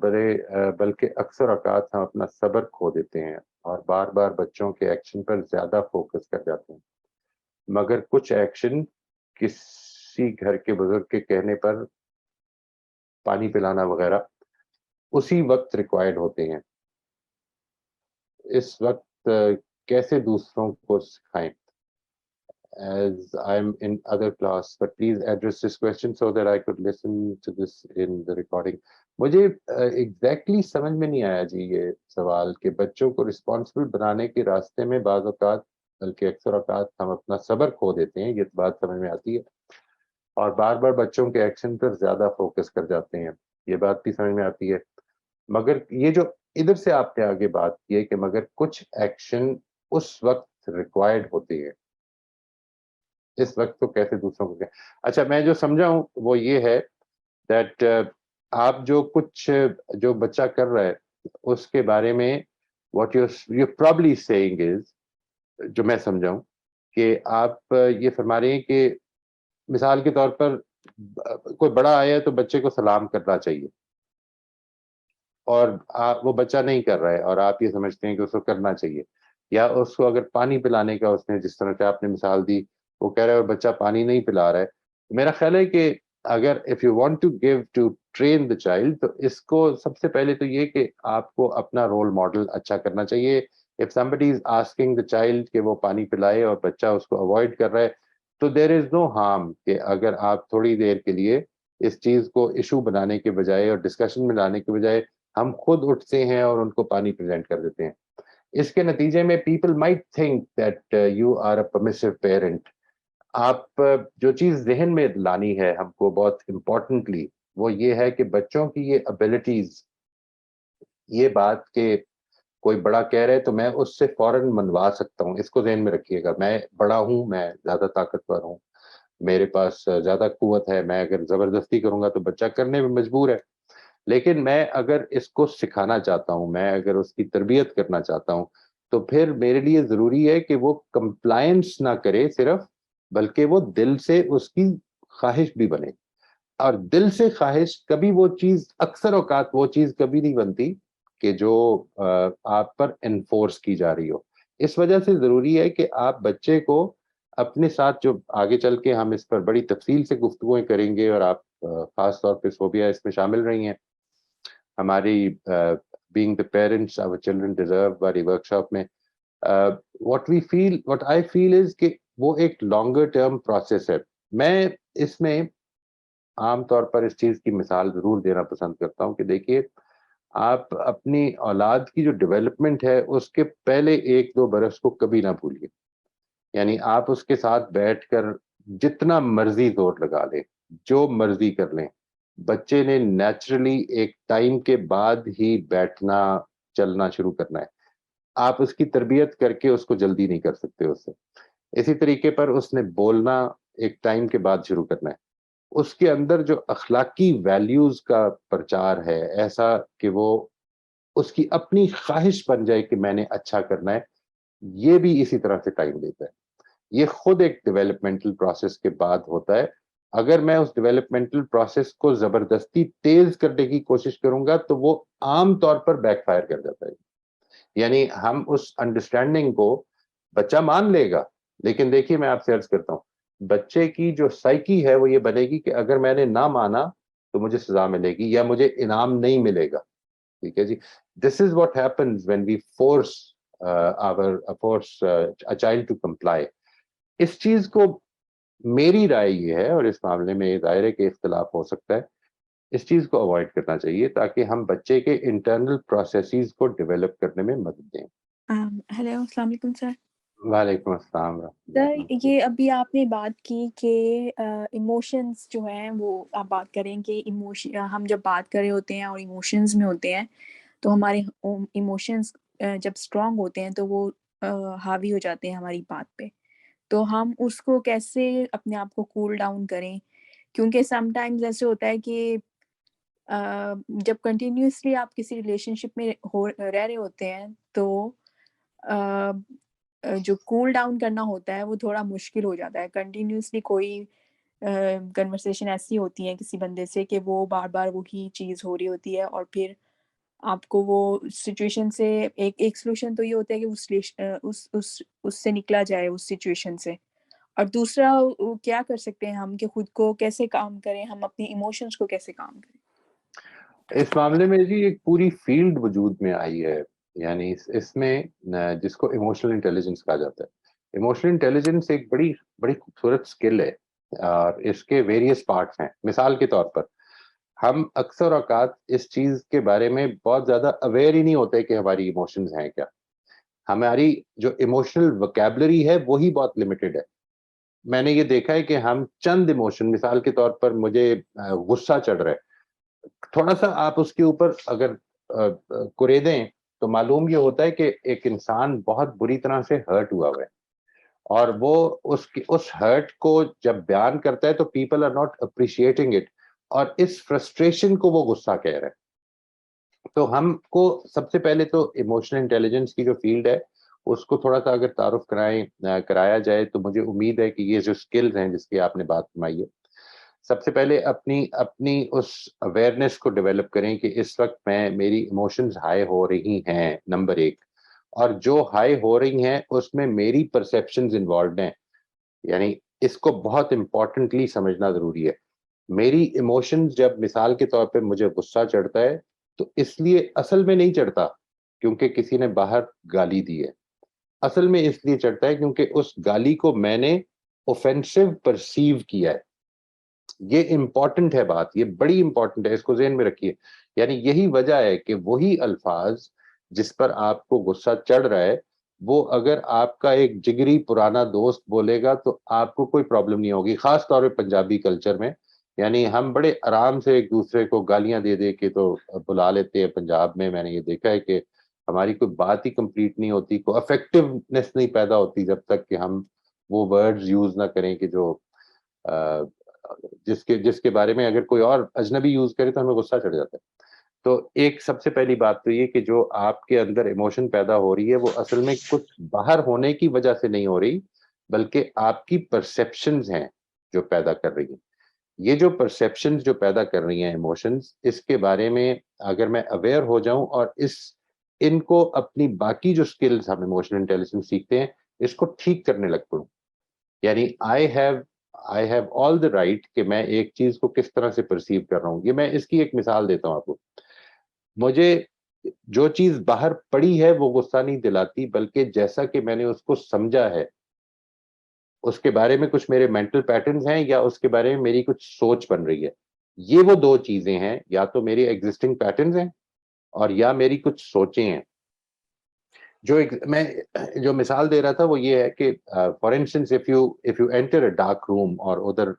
بلکہ اکثر اوقات ہم اپنا صبر کھو دیتے ہیں اور بار بار بچوں کے ایکشن پر زیادہ فوکس کر جاتے ہیں. مگر کچھ ایکشن کسی گھر کے بزرگ کے کہنے پر پانی پلانا وغیرہ اسی وقت ریکوائرڈ ہوتے ہیں. اس وقت کیسے دوسروں کو سکھائیں؟ As I'm in other class, but please address this question so that I could listen to this in the recording. مجھے exactly سمجھ میں نہیں آیا جی یہ سوال کہ بچوں کو رسپانسبل بنانے کے راستے میں بعض اوقات بلکہ اکثر اوقات ہم اپنا صبر کھو دیتے ہیں. یہ بات سمجھ میں آتی ہے. اور بار بار بچوں کے ایکشن پر زیادہ فوکس کر جاتے ہیں. یہ بات بھی سمجھ میں آتی ہے. مگر یہ جو ادھر سے آپ نے آگے بات کی ہے کہ مگر کچھ ایکشن اس وقت ریکوائرڈ ہوتے ہیں. اس وقت تو کیسے دوسروں کو اچھا میں جو سمجھا ہوں وہ یہ ہے دیٹ آپ جو بچہ کر رہا ہے اس کے بارے میں واٹ یو پرابلی سیئنگ از جو میں سمجھا ہوں کہ آپ یہ فرما رہے ہیں کہ مثال کے طور پر کوئی بڑا آیا ہے تو بچے کو سلام کرنا چاہیے اور وہ بچہ نہیں کر رہا ہے اور آپ یہ سمجھتے ہیں کہ اس کو کرنا چاہیے. یا اس کو اگر پانی پلانے کا اس نے جس طرح سے آپ نے مثال دی وہ کہہ رہا ہے اور بچہ پانی نہیں پلا رہا ہے. میرا خیال ہے کہ اگر if you want to give to train the child تو اس کو سب سے پہلے تو یہ کہ آپ کو اپنا رول ماڈل اچھا کرنا چاہیے. If somebody is asking the child کہ وہ پانی پلائے اور بچہ اس کو اوائڈ کر رہا ہے تو دیر از نو ہارم کہ اگر آپ تھوڑی دیر کے لیے اس چیز کو ایشو بنانے کے بجائے اور ڈسکشن میں لانے کے بجائے ہم خود اٹھتے ہیں اور ان کو پانی پریزنٹ کر دیتے ہیں. اس کے نتیجے میں people might think that you are a permissive parent. آپ جو چیز ذہن میں لانی ہے ہم کو بہت امپورٹنٹلی وہ یہ ہے کہ بچوں کی یہ ابیلٹیز یہ بات کہ کوئی بڑا کہہ رہے تو میں اس سے فوراً منوا سکتا ہوں. اس کو ذہن میں رکھیے گا. میں بڑا ہوں, میں زیادہ طاقتور ہوں, میرے پاس زیادہ قوت ہے, میں اگر زبردستی کروں گا تو بچہ کرنے میں مجبور ہے. لیکن میں اگر اس کو سکھانا چاہتا ہوں, میں اگر اس کی تربیت کرنا چاہتا ہوں تو پھر میرے لیے ضروری ہے کہ وہ کمپلائنس نہ کرے صرف بلکہ وہ دل سے اس کی خواہش بھی بنے. اور دل سے خواہش کبھی وہ چیز اکثر اوقات وہ چیز کبھی نہیں بنتی کہ جو آپ پر انفورس کی جا رہی ہو. اس وجہ سے ضروری ہے کہ آپ بچے کو اپنے ساتھ جو آگے چل کے ہم اس پر بڑی تفصیل سے گفتگویں کریں گے اور آپ خاص طور پہ صوبیہ اس میں شامل رہی ہیں ہماری being the parents our children deserve والی ورکشاپ میں. what I feel is کہ وہ ایک لانگر ٹرم پروسیس ہے. میں اس میں عام طور پر اس چیز کی مثال ضرور دینا پسند کرتا ہوں کہ دیکھیے آپ اپنی اولاد کی جو ڈیولپمنٹ ہے اس کے پہلے 1-2 برس کو کبھی نہ بھولیے. یعنی آپ اس کے ساتھ بیٹھ کر جتنا مرضی زور لگا لیں, جو مرضی کر لیں, بچے نے نیچرلی ایک ٹائم کے بعد ہی بیٹھنا چلنا شروع کرنا ہے. آپ اس کی تربیت کر کے اس کو جلدی نہیں کر سکتے اس سے. اسی طریقے پر اس نے بولنا ایک ٹائم کے بعد شروع کرنا ہے. اس کے اندر جو اخلاقی ویلیوز کا پرچار ہے ایسا کہ وہ اس کی اپنی خواہش بن جائے کہ میں نے اچھا کرنا ہے, یہ بھی اسی طرح سے ٹائم لیتا ہے. یہ خود ایک ڈیولپمنٹل پروسیس کے بعد ہوتا ہے. اگر میں اس ڈیولپمنٹل پروسیس کو زبردستی تیز کرنے کی کوشش کروں گا تو وہ عام طور پر بیک فائر کر جاتا ہے. یعنی ہم اس انڈرسٹینڈنگ کو بچہ مان لے گا, لیکن دیکھیے میں آپ سے عرض کرتا ہوں بچے کی جو سائیکی ہے وہ یہ بنے گی کہ اگر میں نے نہ مانا تو مجھے سزا ملے گی یا مجھے انعام نہیں ملے گا. ٹھیک ہے جی. This is what happens when we force a child to comply. اس چیز کو میری رائے یہ ہے, اور اس معاملے میں ظاہر ہے کہ اختلاف ہو سکتا ہے, اس چیز کو اوائڈ کرنا چاہیے تاکہ ہم بچے کے انٹرنل پروسیسز کو ڈیولپ کرنے میں مدد دیں. ہیلو، السلام علیکم سر. وعلیکم السلام ورحمۃ سر اللہ. یہ ابھی آپ نے بات کی کہ ایموشنز جو ہیں وہ آپ بات کریں کہ ہم جب بات کر رہے ہوتے ہیں اور ایموشنز میں ہوتے ہیں تو ہمارے ایموشنز جب اسٹرانگ ہوتے ہیں تو وہ حاوی ہو جاتے ہیں ہماری بات پہ. تو ہم اس کو کیسے اپنے آپ کو کول ڈاؤن کریں؟ کیونکہ سم ٹائمز ایسے ہوتا ہے کہ جب کنٹینیوسلی آپ کسی ریلیشن شپ میں رہ رہے ہوتے ہیں تو جو کول ڈاؤن کرنا ہوتا ہے وہ تھوڑا مشکل ہو جاتا ہے. کنٹینیوسلی کوئی کنورسیشن ایسی ہوتی ہے کسی بندے سے کہ وہ بار بار وہی چیز ہو رہی ہوتی ہے اور پھر آپ کو وہ سچویشن سے ایک سلوشن تو یہ ہوتا ہے کہ اس سے نکلا جائے اس سچویشن سے. اور دوسرا کیا کر سکتے ہیں ہم کہ خود کو کیسے کام کریں، ہم اپنی ایموشنز کو کیسے کام کریں؟ اس معاملے میں جی ایک پوری فیلڈ وجود میں آئی ہے، یعنی اس میں جس کو ایموشنل انٹیلیجنس کہا جاتا ہے. ایموشنل انٹیلیجنس ایک بڑی بڑی خوبصورت اسکل ہے اور اس کے ویریس پارٹس ہیں. مثال کے طور پر ہم اکثر اوقات اس چیز کے بارے میں بہت زیادہ اویئر ہی نہیں ہوتے کہ ہماری ایموشنز ہیں کیا. ہماری جو ایموشنل وکیبلری ہے وہی بہت لمیٹڈ ہے. میں نے یہ دیکھا ہے کہ ہم چند ایموشن، مثال کے طور پر مجھے غصہ چڑھ رہا ہے، تھوڑا سا آپ اس کے اوپر اگر کرے دیں تو معلوم یہ ہوتا ہے کہ ایک انسان بہت بری طرح سے ہرٹ ہوا ہے اور وہ اس ہرٹ کو جب بیان کرتا ہے تو people are not appreciating it اور اس فرسٹریشن کو وہ غصہ کہہ رہے ہیں. تو ہم کو سب سے پہلے تو ایموشنل انٹیلیجنس کی جو فیلڈ ہے اس کو تھوڑا سا اگر تعارف کرایا جائے تو مجھے امید ہے کہ یہ جو سکلز ہیں جس کی آپ نے بات فرمائی ہے، سب سے پہلے اپنی اس اویئرنیس کو ڈیولپ کریں کہ اس وقت میری ایموشنز ہائی ہو رہی ہیں، نمبر ایک. اور جو ہائی ہو رہی ہیں اس میں میری پرسیپشنز انوالوڈ ہیں، یعنی اس کو بہت امپورٹنٹلی سمجھنا ضروری ہے. میری ایموشنز جب مثال کے طور پہ مجھے غصہ چڑھتا ہے تو اس لیے اصل میں نہیں چڑھتا کیونکہ کسی نے باہر گالی دی ہے، اصل میں اس لیے چڑھتا ہے کیونکہ اس گالی کو میں نے اوفینسو پرسیو کیا ہے. یہ امپورٹنٹ ہے بات، یہ بڑی امپورٹنٹ ہے، اس کو ذہن میں رکھیے. یعنی یہی وجہ ہے کہ وہی الفاظ جس پر آپ کو غصہ چڑھ رہا ہے وہ اگر آپ کا ایک جگری پرانا دوست بولے گا تو آپ کو کوئی پرابلم نہیں ہوگی. خاص طور پہ پنجابی کلچر میں یعنی ہم بڑے آرام سے ایک دوسرے کو گالیاں دے دے کے تو بلا لیتے ہیں. پنجاب میں میں نے یہ دیکھا ہے کہ ہماری کوئی بات ہی کمپلیٹ نہیں ہوتی، کوئی افیکٹونیس نہیں پیدا ہوتی جب تک کہ ہم وہ ورڈز یوز نہ کریں کہ جو جس کے بارے میں اگر کوئی اور اجنبی یوز کرے تو ہمیں غصہ چڑھ جاتا ہے. تو ایک سب سے پہلی بات تو یہ کہ جو آپ کے اندر ایموشن پیدا ہو رہی ہے وہ اصل میں کچھ باہر ہونے کی وجہ سے نہیں ہو رہی بلکہ آپ کی پرسیپشنز ہیں جو پیدا کر رہی ہیں. یہ جو پرسیپشنز جو پیدا کر رہی ہیں ایموشنز، اس کے بارے میں اگر میں اویئر ہو جاؤں اور ان کو اپنی باقی جو سکلز ہم ایموشنل انٹیلیجنس سیکھتے ہیں اس کو ٹھیک کرنے لگ پڑوں، یعنی I have all the right کہ میں ایک چیز کو کس طرح سے پرسیو کر رہا ہوں. یہ میں اس کی ایک مثال دیتا ہوں آپ کو. مجھے جو چیز باہر پڑی ہے وہ غصہ نہیں دلاتی بلکہ جیسا کہ میں نے اس کو سمجھا ہے، اس کے بارے میں کچھ میرے مینٹل پیٹرنز ہیں یا اس کے بارے میں میری کچھ سوچ بن رہی ہے. یہ وہ دو چیزیں ہیں، یا تو میری ایگزسٹنگ پیٹرنز ہیں اور یا میری کچھ سوچیں ہیں. میں جو مثال دے رہا تھا وہ یہ ہے کہ for instance if you enter a dark room اور ادھر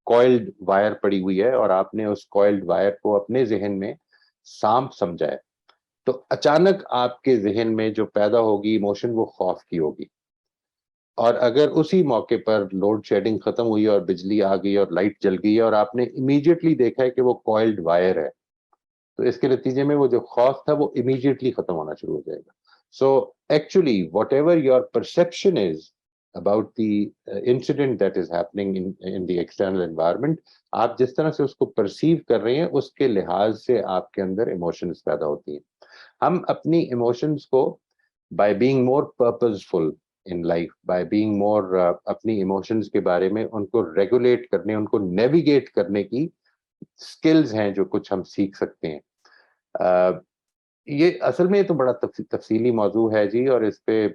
کوائلڈ وائر پڑی ہوئی ہے اور آپ نے اس کوائلڈ وائر کو اپنے ذہن میں سانپ سمجھا ہے تو اچانک آپ کے ذہن میں جو پیدا ہوگی ایموشن وہ خوف کی ہوگی. اور اگر اسی موقع پر لوڈ شیڈنگ ختم ہوئی اور بجلی آ گئی اور لائٹ جل گئی اور آپ نے امیڈیٹلی دیکھا ہے کہ وہ کوائلڈ وائر ہے تو اس کے نتیجے میں وہ جو خوف تھا وہ امیڈیٹلی ختم ہونا شروع ہو جائے گا. So actually, whatever your perception is about the incident that is happening in the external environment, آپ جس طرح سے اس کو perceive کر رہے ہیں اس کے لحاظ سے آپ کے اندر emotions پیدا ہوتی ہیں. ہم اپنی emotions کو by being more purposeful in life, by being more اپنی emotions کے بارے میں ان کو regulate کرنے، ان کو navigate کرنے کی skills ہیں جو کچھ ہم سیکھ سکتے ہیں. یہ اصل میں تو بڑا تفصیلی موضوع ہے جی، اور اس پہ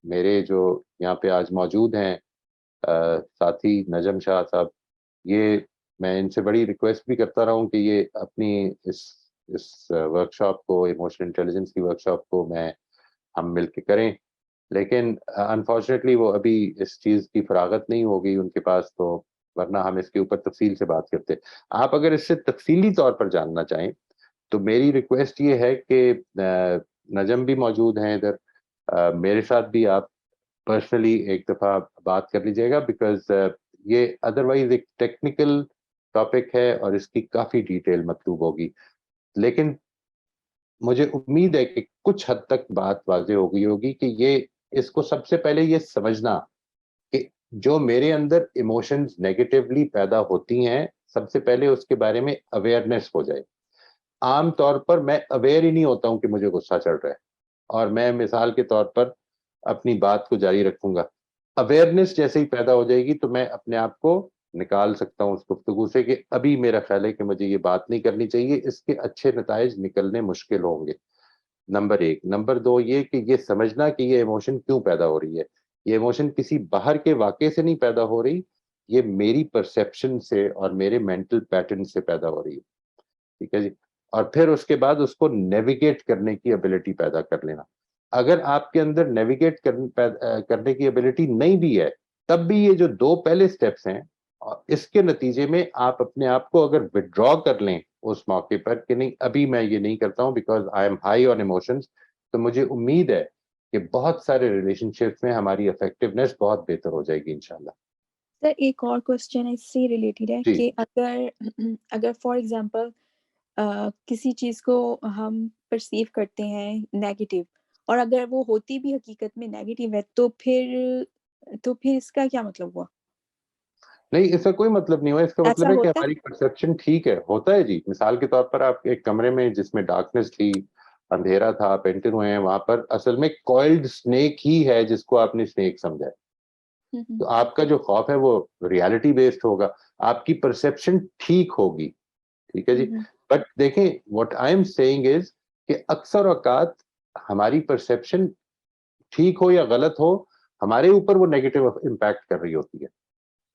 میرے جو یہاں پہ آج موجود ہیں ساتھی نجم شاہ صاحب، یہ میں ان سے بڑی ریکویسٹ بھی کرتا رہا ہوں کہ یہ اپنی اس ورکشاپ کو, ایموشنل انٹیلیجنس کی ورکشاپ کو ہم مل کے کریں, لیکن انفارچونیٹلی وہ ابھی اس چیز کی فراغت نہیں ہوگی ان کے پاس, تو ورنہ ہم اس کے اوپر تفصیل سے بات کرتے. آپ اگر اس سے تفصیلی طور پر جاننا چاہیں تو میری ریکویسٹ یہ ہے کہ نجم بھی موجود ہیں ادھر, میرے ساتھ بھی آپ پرسنلی ایک دفعہ بات کر لیجیے گا, بیکاز یہ ادروائز ایک ٹیکنیکل ٹاپک ہے اور اس کی کافی ڈیٹیل مطلوب ہوگی. لیکن مجھے امید ہے کہ کچھ حد تک بات واضح ہو گئی ہوگی کہ یہ اس کو سب سے پہلے یہ سمجھنا کہ جو میرے اندر ایموشنز نیگیٹیولی پیدا ہوتی ہیں, سب سے پہلے اس کے بارے میں اویئرنیس ہو جائے. عام طور پر میں اویئر ہی نہیں ہوتا ہوں کہ مجھے غصہ چڑھ رہا ہے, اور میں مثال کے طور پر اپنی بات کو جاری رکھوں گا. اویئرنیس جیسے ہی پیدا ہو جائے گی تو میں اپنے آپ کو نکال سکتا ہوں اس گفتگو سے کہ ابھی میرا خیال ہے کہ مجھے یہ بات نہیں کرنی چاہیے, اس کے اچھے نتائج نکلنے مشکل ہوں گے. نمبر 1. نمبر 2 یہ کہ یہ سمجھنا کہ یہ ایموشن کیوں پیدا ہو رہی ہے. یہ ایموشن کسی باہر کے واقعے سے نہیں پیدا ہو رہی, یہ میری پرسیپشن سے اور میرے مینٹل پیٹرن سے پیدا ہو رہی ہے. ٹھیک ہے جی. اور پھر اس کے بعد اس کو نیویگیٹ کرنے کی ابیلٹی پیدا کر لینا. اگر آپ کے اندر نیویگیٹ کرنے کی ابیلٹی نہیں بھی ہے, تب بھی یہ جو 2 پہلے سٹیپس ہیں, اس کے نتیجے میں آپ اپنے آپ کو اگر وڈرا کر لیں اس موقع پر کہ نہیں ابھی میں یہ نہیں کرتا ہوں because I am high on emotions, تو مجھے امید ہے کہ بہت سارے ریلیشن شپس میں ہماری افیکٹونیس بہت بہتر ہو جائے گی انشاءاللہ. سر ایک اور کوشچن اس سے ریلیٹڈ ہے جی. کہ اگر فار ایگزامپل کسی چیز کو ہم پرسیو کرتے ہیں نیگیٹو, اور اگر وہ ہوتی بھی حقیقت میں نیگیٹو ہے, تو پھر اس کا کیا مطلب ہوا؟ نہیں, اس کا کوئی مطلب نہیں ہوا. اس کا مطلب ایسا ہے کہ ہوتا ہماری پرسپشن ٹھیک ہے, ہوتا ہے جی. مثال کے طور پر آپ ایک کمرے میں جس میں ڈارکنیس تھی, اندھیرا تھا, آپ انٹر ہوئے ہیں, وہاں پر اصل میں کوائلڈ سنیک ہی ہے جس کو آپ نے سنیک سمجھا ہے. تو آپ کا جو خوف ہے وہ ریالٹی بیسڈ ہوگا, آپ کی پرسپشن ٹھیک ہوگی. ٹھیک ہے جی. بٹ دیکھیں واٹ آئی ایم سیئنگ از کہ اکثر اوقات ہماری پرسپشن ٹھیک ہو یا غلط ہو, ہمارے اوپر وہ نیگیٹو امپیکٹ کر رہی ہوتی ہے.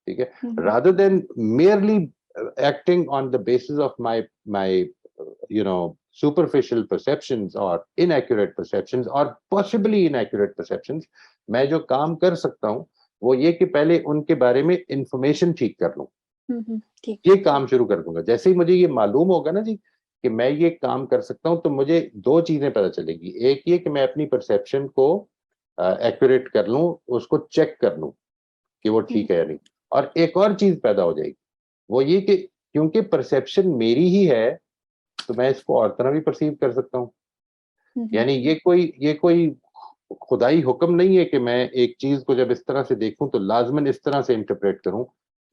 ٹھیک ہے. rather than merely acting on the basis of my superficial perceptions or inaccurate perceptions or possibly inaccurate perceptions, میں جو کام کر سکتا ہوں وہ یہ کہ پہلے ان کے بارے میں انفارمیشن ٹھیک کر لوں, یہ کام شروع کر دوں گا. جیسے ہی مجھے یہ معلوم ہوگا نا جی کہ میں یہ کام کر سکتا ہوں, تو مجھے 2 چیزیں پتہ چلے گی. ایک یہ کہ میں اپنی پرسپشن کو ایکوریٹ کر لوں, اس کو چیک کر لوں کہ وہ ٹھیک ہے یا نہیں. اور ایک اور چیز پیدا ہو جائے گی, وہ یہ کہ کیونکہ پرسیپشن میری ہی ہے تو میں اس کو اور طرح بھی پرسیو کر سکتا ہوں. یعنی یہ کوئی خدائی حکم نہیں ہے کہ میں ایک چیز کو جب اس طرح سے دیکھوں تو لازماً اس طرح سے انٹرپریٹ کروں.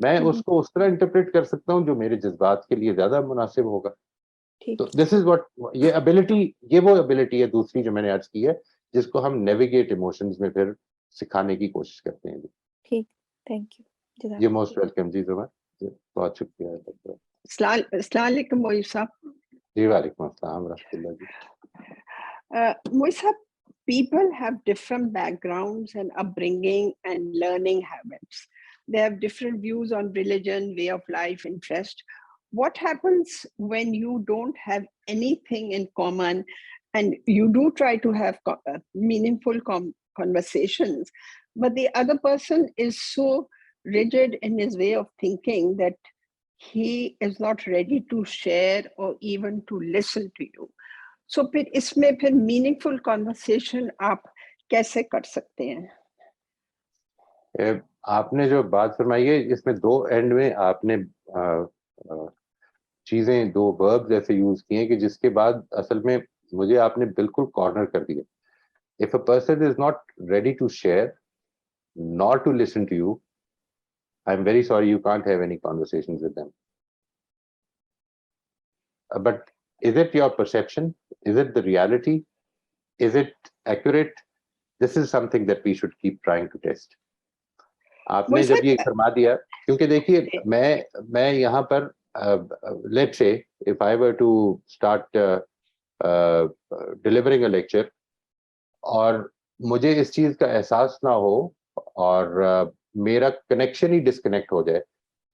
میں اس کو اس طرح انٹرپریٹ کر سکتا ہوں جو میرے جذبات کے لیے زیادہ مناسب ہوگا. تو دس از واٹ, یہ ابیلٹی, یہ وہ ابیلٹی ہے دوسری جو میں نے عرض کی ہے, جس کو ہم نیویگیٹ ایموشنز میں پھر سکھانے کی کوشش کرتے ہیں. ٹھیک, تھینک یو. یہ موسٹ ویلکم جی. زبان بہت شکریہ. السلام علیکم موئی صاحب. جی وعلیکم السلام ورحمۃ اللہ جی. موئی صاحب, people have different backgrounds and upbringing and learning habits. They have different views on religion, way of life, interest. What happens when you don't have anything in common and you do try to have meaningful conversations, but the other person is so rigid in his way of thinking that he is not ready to share or even to listen to you? سو پھر اس میں پھر meaning فل conversation آپ کیسے کر سکتے ہیں؟ آپ نے جو بات فرمائی ہے اس میں 2 اینڈ میں آپ نے چیزیں 2 وربز ایسے یوز کیے ہیں کہ جس کے بعد اصل میں مجھے آپ نے بالکل کارنر کر دیا. If a person is not ready to share, nor to listen to you, I'm very sorry, you can't have any conversations with them. But is it your perception? Is it the reality? Is it accurate? This is something that we should keep trying to test. آپ نے جب یہ فرما دیا, کیونکہ دیکھیے میں یہاں پر let's say if I were to start delivering a lecture اور مجھے اس چیز کا احساس نہ ہو اور میرا کنیکشن ہی ڈسکنیکٹ ہو جائے,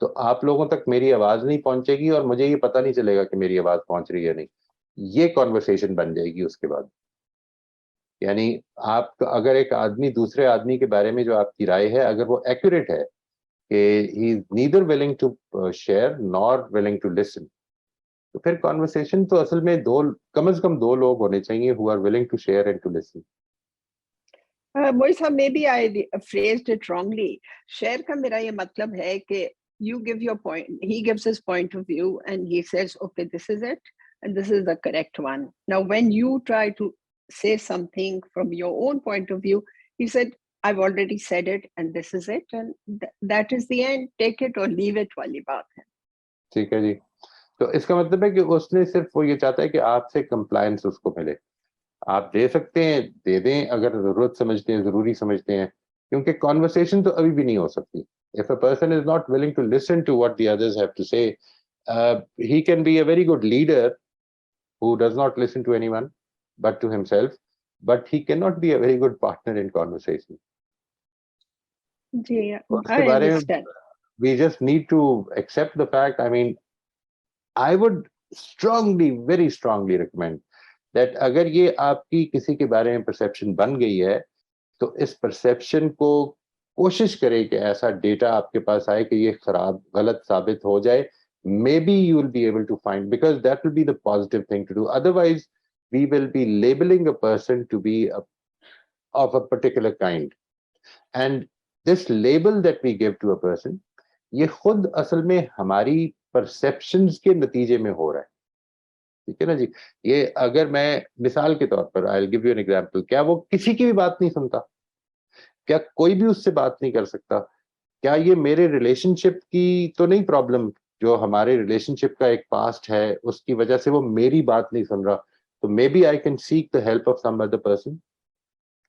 تو آپ لوگوں تک میری آواز نہیں پہنچے گی اور مجھے یہ پتہ نہیں چلے گا کہ میری آواز پہنچ رہی ہے نہیں. یہ کانورسیشن بن جائے گی اس کے بعد. یعنی آپ اگر ایک آدمی دوسرے آدمی کے بارے میں جو آپ کی رائے ہے اگر وہ ایکوریٹ ہے کہ he is neither willing to share nor willing to listen, تو پھر کانورسیشن تو اصل میں کم از کم 2 لوگ ہونے چاہیے who are willing to share and to listen. Moisa, maybe I phrased it wrongly. Share کا میرا یہ مطلب ہے کہ you give your point, he gives his point of view and he says, okay, this is it and this is the correct one. Now, when you try to say something from your own point of view, he said, I've already said it and this is it and that is the end. Take it or leave it والی بات ہے. ٹھیک ہے جی. تو اس کا مطلب ہے کہ اس نے صرف وہ یہ چاہتا ہے کہ آپ سے کمپلائنس اس کو ملے. آپ دے سکتے ہیں, دے دیں اگر ضرورت سمجھتے ہیں, ضروری سمجھتے ہیں, کیونکہ کانورسیشن تو ابھی بھی نہیں ہو سکتی. If a person is not willing to listen to what the others have to say, he can be a very good leader who does not listen to anyone but to himself, but he cannot be a very good partner in conversation. G, us I کے بارے میں understand. we just need to accept the fact. I mean, I would strongly, very strongly recommend that اگر یہ آپ کی کسی کے بارے میں پرسیپشن بن گئی ہے تو اس پرسیپشن کو کوشش کرے کہ ایسا ڈیٹا آپ کے پاس آئے کہ یہ خراب غلط ثابت ہو جائے. Maybe you will be able to find, because that will be the positive thing to do. Otherwise, we will be labeling a person to be of a particular kind. And this label that we give to a person, یہ خود اصل میں ہماری perceptions کے نتیجے میں ہو رہا ہے. ٹھیک ہے نا جی. یہ اگر میں مثال کے طور پر I'll give you an example, کیا وہ کسی کی بھی بات نہیں سنتا؟ کیا کوئی بھی اس سے بات نہیں کر سکتا؟ کیا یہ میرے ریلیشن شپ کی تو نہیں پرابلم, جو ہمارے ریلیشن شپ کا ایک پاسٹ ہے اس کی وجہ سے وہ میری بات نہیں سن رہا, تو maybe I can seek the help of some other person.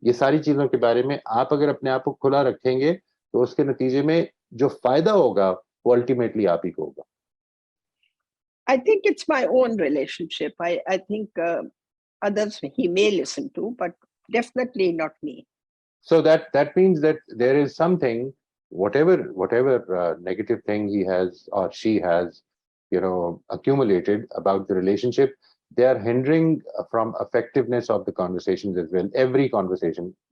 یہ ساری چیزوں کے بارے میں آپ اگر اپنے آپ کو کھلا رکھیں گے تو اس کے نتیجے میں جو فائدہ ہوگا وہ الٹیمیٹلی آپ ہی کو ہوگا. I think it's my own relationship. I think others he may listen to, but definitely not me. So that means that there is something, whatever negative thing he has or she has, accumulated about the relationship, they are hindering from effectiveness of the conversations as well. Every conversation,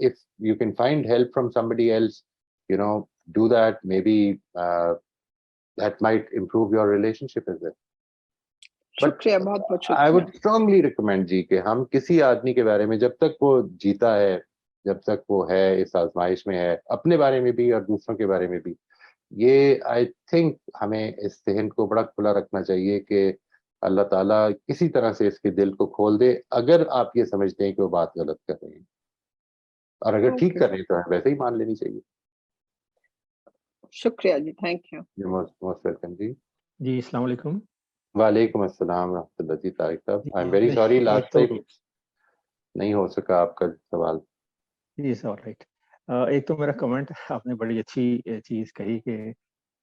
if you can find help from somebody else, do that. Maybe that might improve your relationship as well. شکریہ, بہت بہت شکریہ. I would strongly recommend جی کہ ہم کسی آدمی کے بارے میں جب تک وہ جیتا ہے, جب تک وہ ہے اس آزمائش میں ہے, اپنے بارے میں بھی اور دوسروں کے بارے میں بھی, یہ آئی تھنک ہمیں اس ذہن کو بڑا کھلا رکھنا چاہیے کہ اللہ تعالیٰ کسی طرح سے اس کے دل کو کھول دے اگر آپ یہ سمجھتے ہیں کہ وہ بات غلط کر رہے ہیں, اور اگر ٹھیک کر رہے ہیں تو ویسے ہی مان لینی چاہیے. شکریہ جی, تھینک یو. موسٹ ویلکم جی. جی السلام علیکم. وعلیکم السلام رحمۃ اللہ جی. طارق صاحب, I am very sorry last time نہیں ہو سکا آپ کا سوال. جی سر رائٹ. ایک تو میرا کمنٹ, آپ نے بڑی اچھی چیز کہی کہ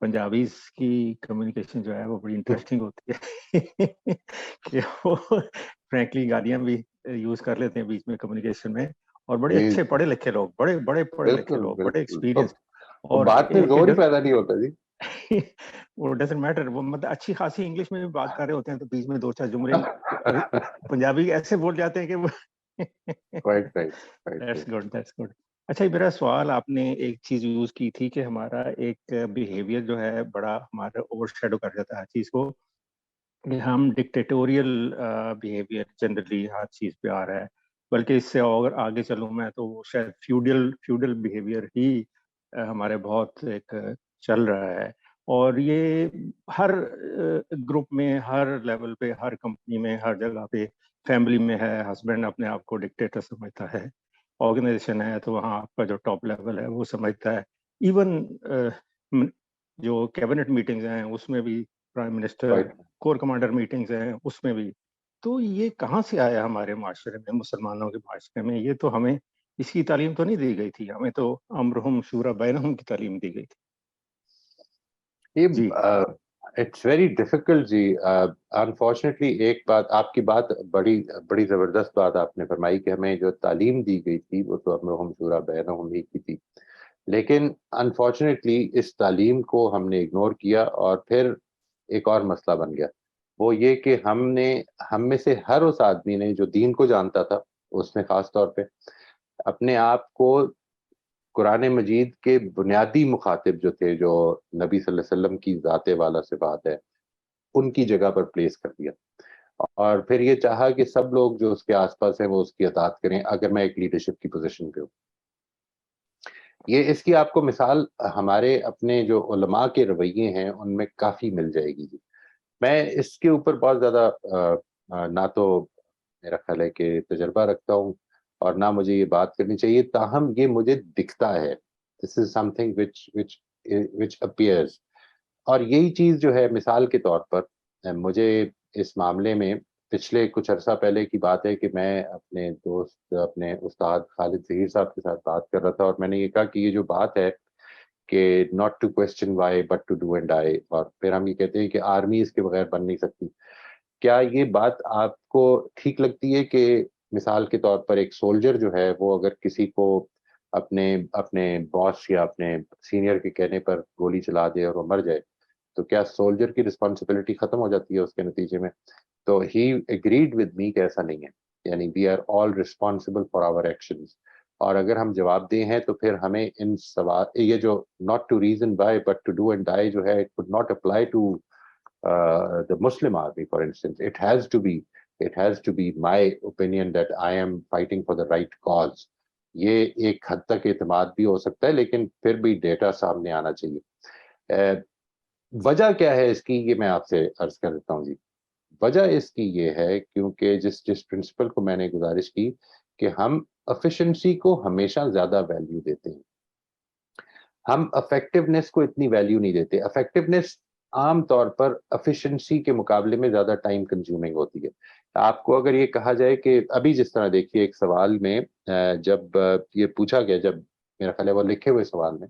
پنجابیز کی کمیونیکیشن جو ہے وہ بڑی انٹرسٹنگ ہوتی ہے کہ وہ فرینکلی گالیاں بھی یوز کر لیتے ہیں بیچ میں کمیونیکیشن میں, اور بڑے اچھے پڑھے لکھے لوگ, بڑے پڑھے لکھے لوگ, بڑے ایکسپیرینس, اور بات میں زور ہی پیدا نہیں ہوتا جی. وہ ڈزنٹ میٹر, وہ مطلب اچھی خاصی انگلش میں بھی بات کر رہے ہوتے ہیں تو بیچ میں 2-4 جملے پنجابی ایسے بول جاتے ہیں کہ وہ That's good. اچھا, میرا سوال, آپ نے ایک چیز یوز کی تھی کہ ہمارا ایک بیہیویئر جو ہے بڑا ہمارا اوور شیڈو کر جاتا ہے ہر چیز کو, کہ ہم ڈکٹیٹوریل بیہیویئر جنرلی ہر چیز پہ آ رہا ہے, بلکہ اس سے اگر آگے چلوں میں تو شاید فیوڈل بیہیویئر ہی ہمارے بہت ایک چل رہا ہے, اور یہ ہر گروپ میں, ہر لیول پہ, ہر کمپنی میں, ہر جگہ پہ, فیملی میں ہے, ہسبینڈ اپنے آپ کو ڈکٹیٹر سمجھتا ہے, آرگنائزیشن ہے تو وہاں آپ کا جو ٹاپ لیول ہے وہ سمجھتا ہے, ایون جو کیبنٹ میٹنگز ہیں اس میں بھی, prime minister corps commander meetings ہیں اس میں بھی. تو یہ کہاں سے آیا ہمارے معاشرے میں, مسلمانوں کے معاشرے میں؟ یہ تو ہمیں اس کی تعلیم تو نہیں دی گئی تھی, ہمیں تو امرہم شورا بینہم کی تعلیم دی گئی تھی. اٹس ویری ڈیفیکلٹ جی. انفارچونیٹلی ایک بات, آپ کی بات بڑی زبردست بات آپ نے فرمائی کہ ہمیں جو تعلیم دی گئی تھی وہ تو امرہم شورا بینہم ہی کی تھی, لیکن انفارچونیٹلی اس تعلیم کو ہم نے اگنور کیا، اور پھر ایک اور مسئلہ بن گیا، وہ یہ کہ ہم میں سے ہر اس آدمی نے جو دین کو جانتا تھا، اس نے خاص طور پہ اپنے آپ کو قرآن مجید کے بنیادی مخاطب جو تھے، جو نبی صلی اللہ علیہ وسلم کی ذات والا صفات ہے، ان کی جگہ پر پلیس کر دیا، اور پھر یہ چاہا کہ سب لوگ جو اس کے آس پاس ہیں وہ اس کی اطاعت کریں اگر میں ایک لیڈرشپ کی پوزیشن پہ ہوں۔ یہ اس کی آپ کو مثال ہمارے اپنے جو علماء کے رویے ہیں ان میں کافی مل جائے گی جی۔ میں اس کے اوپر بہت زیادہ نہ تو میرا خیال ہے کہ تجربہ رکھتا ہوں اور نہ مجھے یہ بات کرنی چاہیے، تاہم یہ مجھے دکھتا ہے، دس از سم تھنگ وچ اپیئرز، اور یہی چیز جو ہے مثال کے طور پر مجھے اس معاملے میں پچھلے کچھ عرصہ پہلے کی بات ہے کہ میں اپنے دوست، اپنے استاد خالد ظہیر صاحب کے ساتھ بات کر رہا تھا، اور میں نے یہ کہا کہ یہ جو بات ہے کہ not to question why but to do and die، اور پھر ہم یہ کہتے ہیں کہ آرمی اس کے بغیر بن نہیں سکتی، کیا یہ بات آپ کو ٹھیک لگتی ہے کہ مثال کے طور پر ایک سولجر جو ہے وہ اگر کسی کو اپنے باس یا اپنے سینئر کے کہنے پر گولی چلا دے اور وہ مر جائے، تو کیا سولجر کی رسپانسبلٹی ختم ہو جاتی ہے اس کے نتیجے میں؟ تو ہی اگریڈ ود می کہ ایسا نہیں ہے، یعنی we are all responsible for our actions, اور اگر ہم جواب دہ ہیں تو پھر ہمیں ان سوال، یہ جو not to reason why but to do and die جو ہے it would not apply to the Muslim army for instance. It has to be my opinion that I am fighting for the right cause. یہ ایک حد تک اعتماد بھی ہو سکتا ہے، لیکن پھر بھی ڈیٹا سامنے آنا چاہیے۔ وجہ کیا ہے اس کی، یہ میں آپ سے عرض کر دیتا ہوں جی۔ وجہ اس کی یہ ہے کیونکہ جس پرنسپل کو میں نے گزارش کی کہ ہم افیشنسی کو ہمیشہ زیادہ ویلیو دیتے ہیں، ہم افیکٹونیس کو اتنی ویلیو نہیں دیتے۔ افیکٹونیس عام طور پر افیشنسی کے مقابلے میں زیادہ ٹائم کنزیومنگ ہوتی ہے۔ آپ کو اگر یہ کہا جائے کہ ابھی جس طرح دیکھیے ایک سوال میں جب یہ پوچھا گیا، جب میرا خیال ہے وہ لکھے ہوئے سوال میں،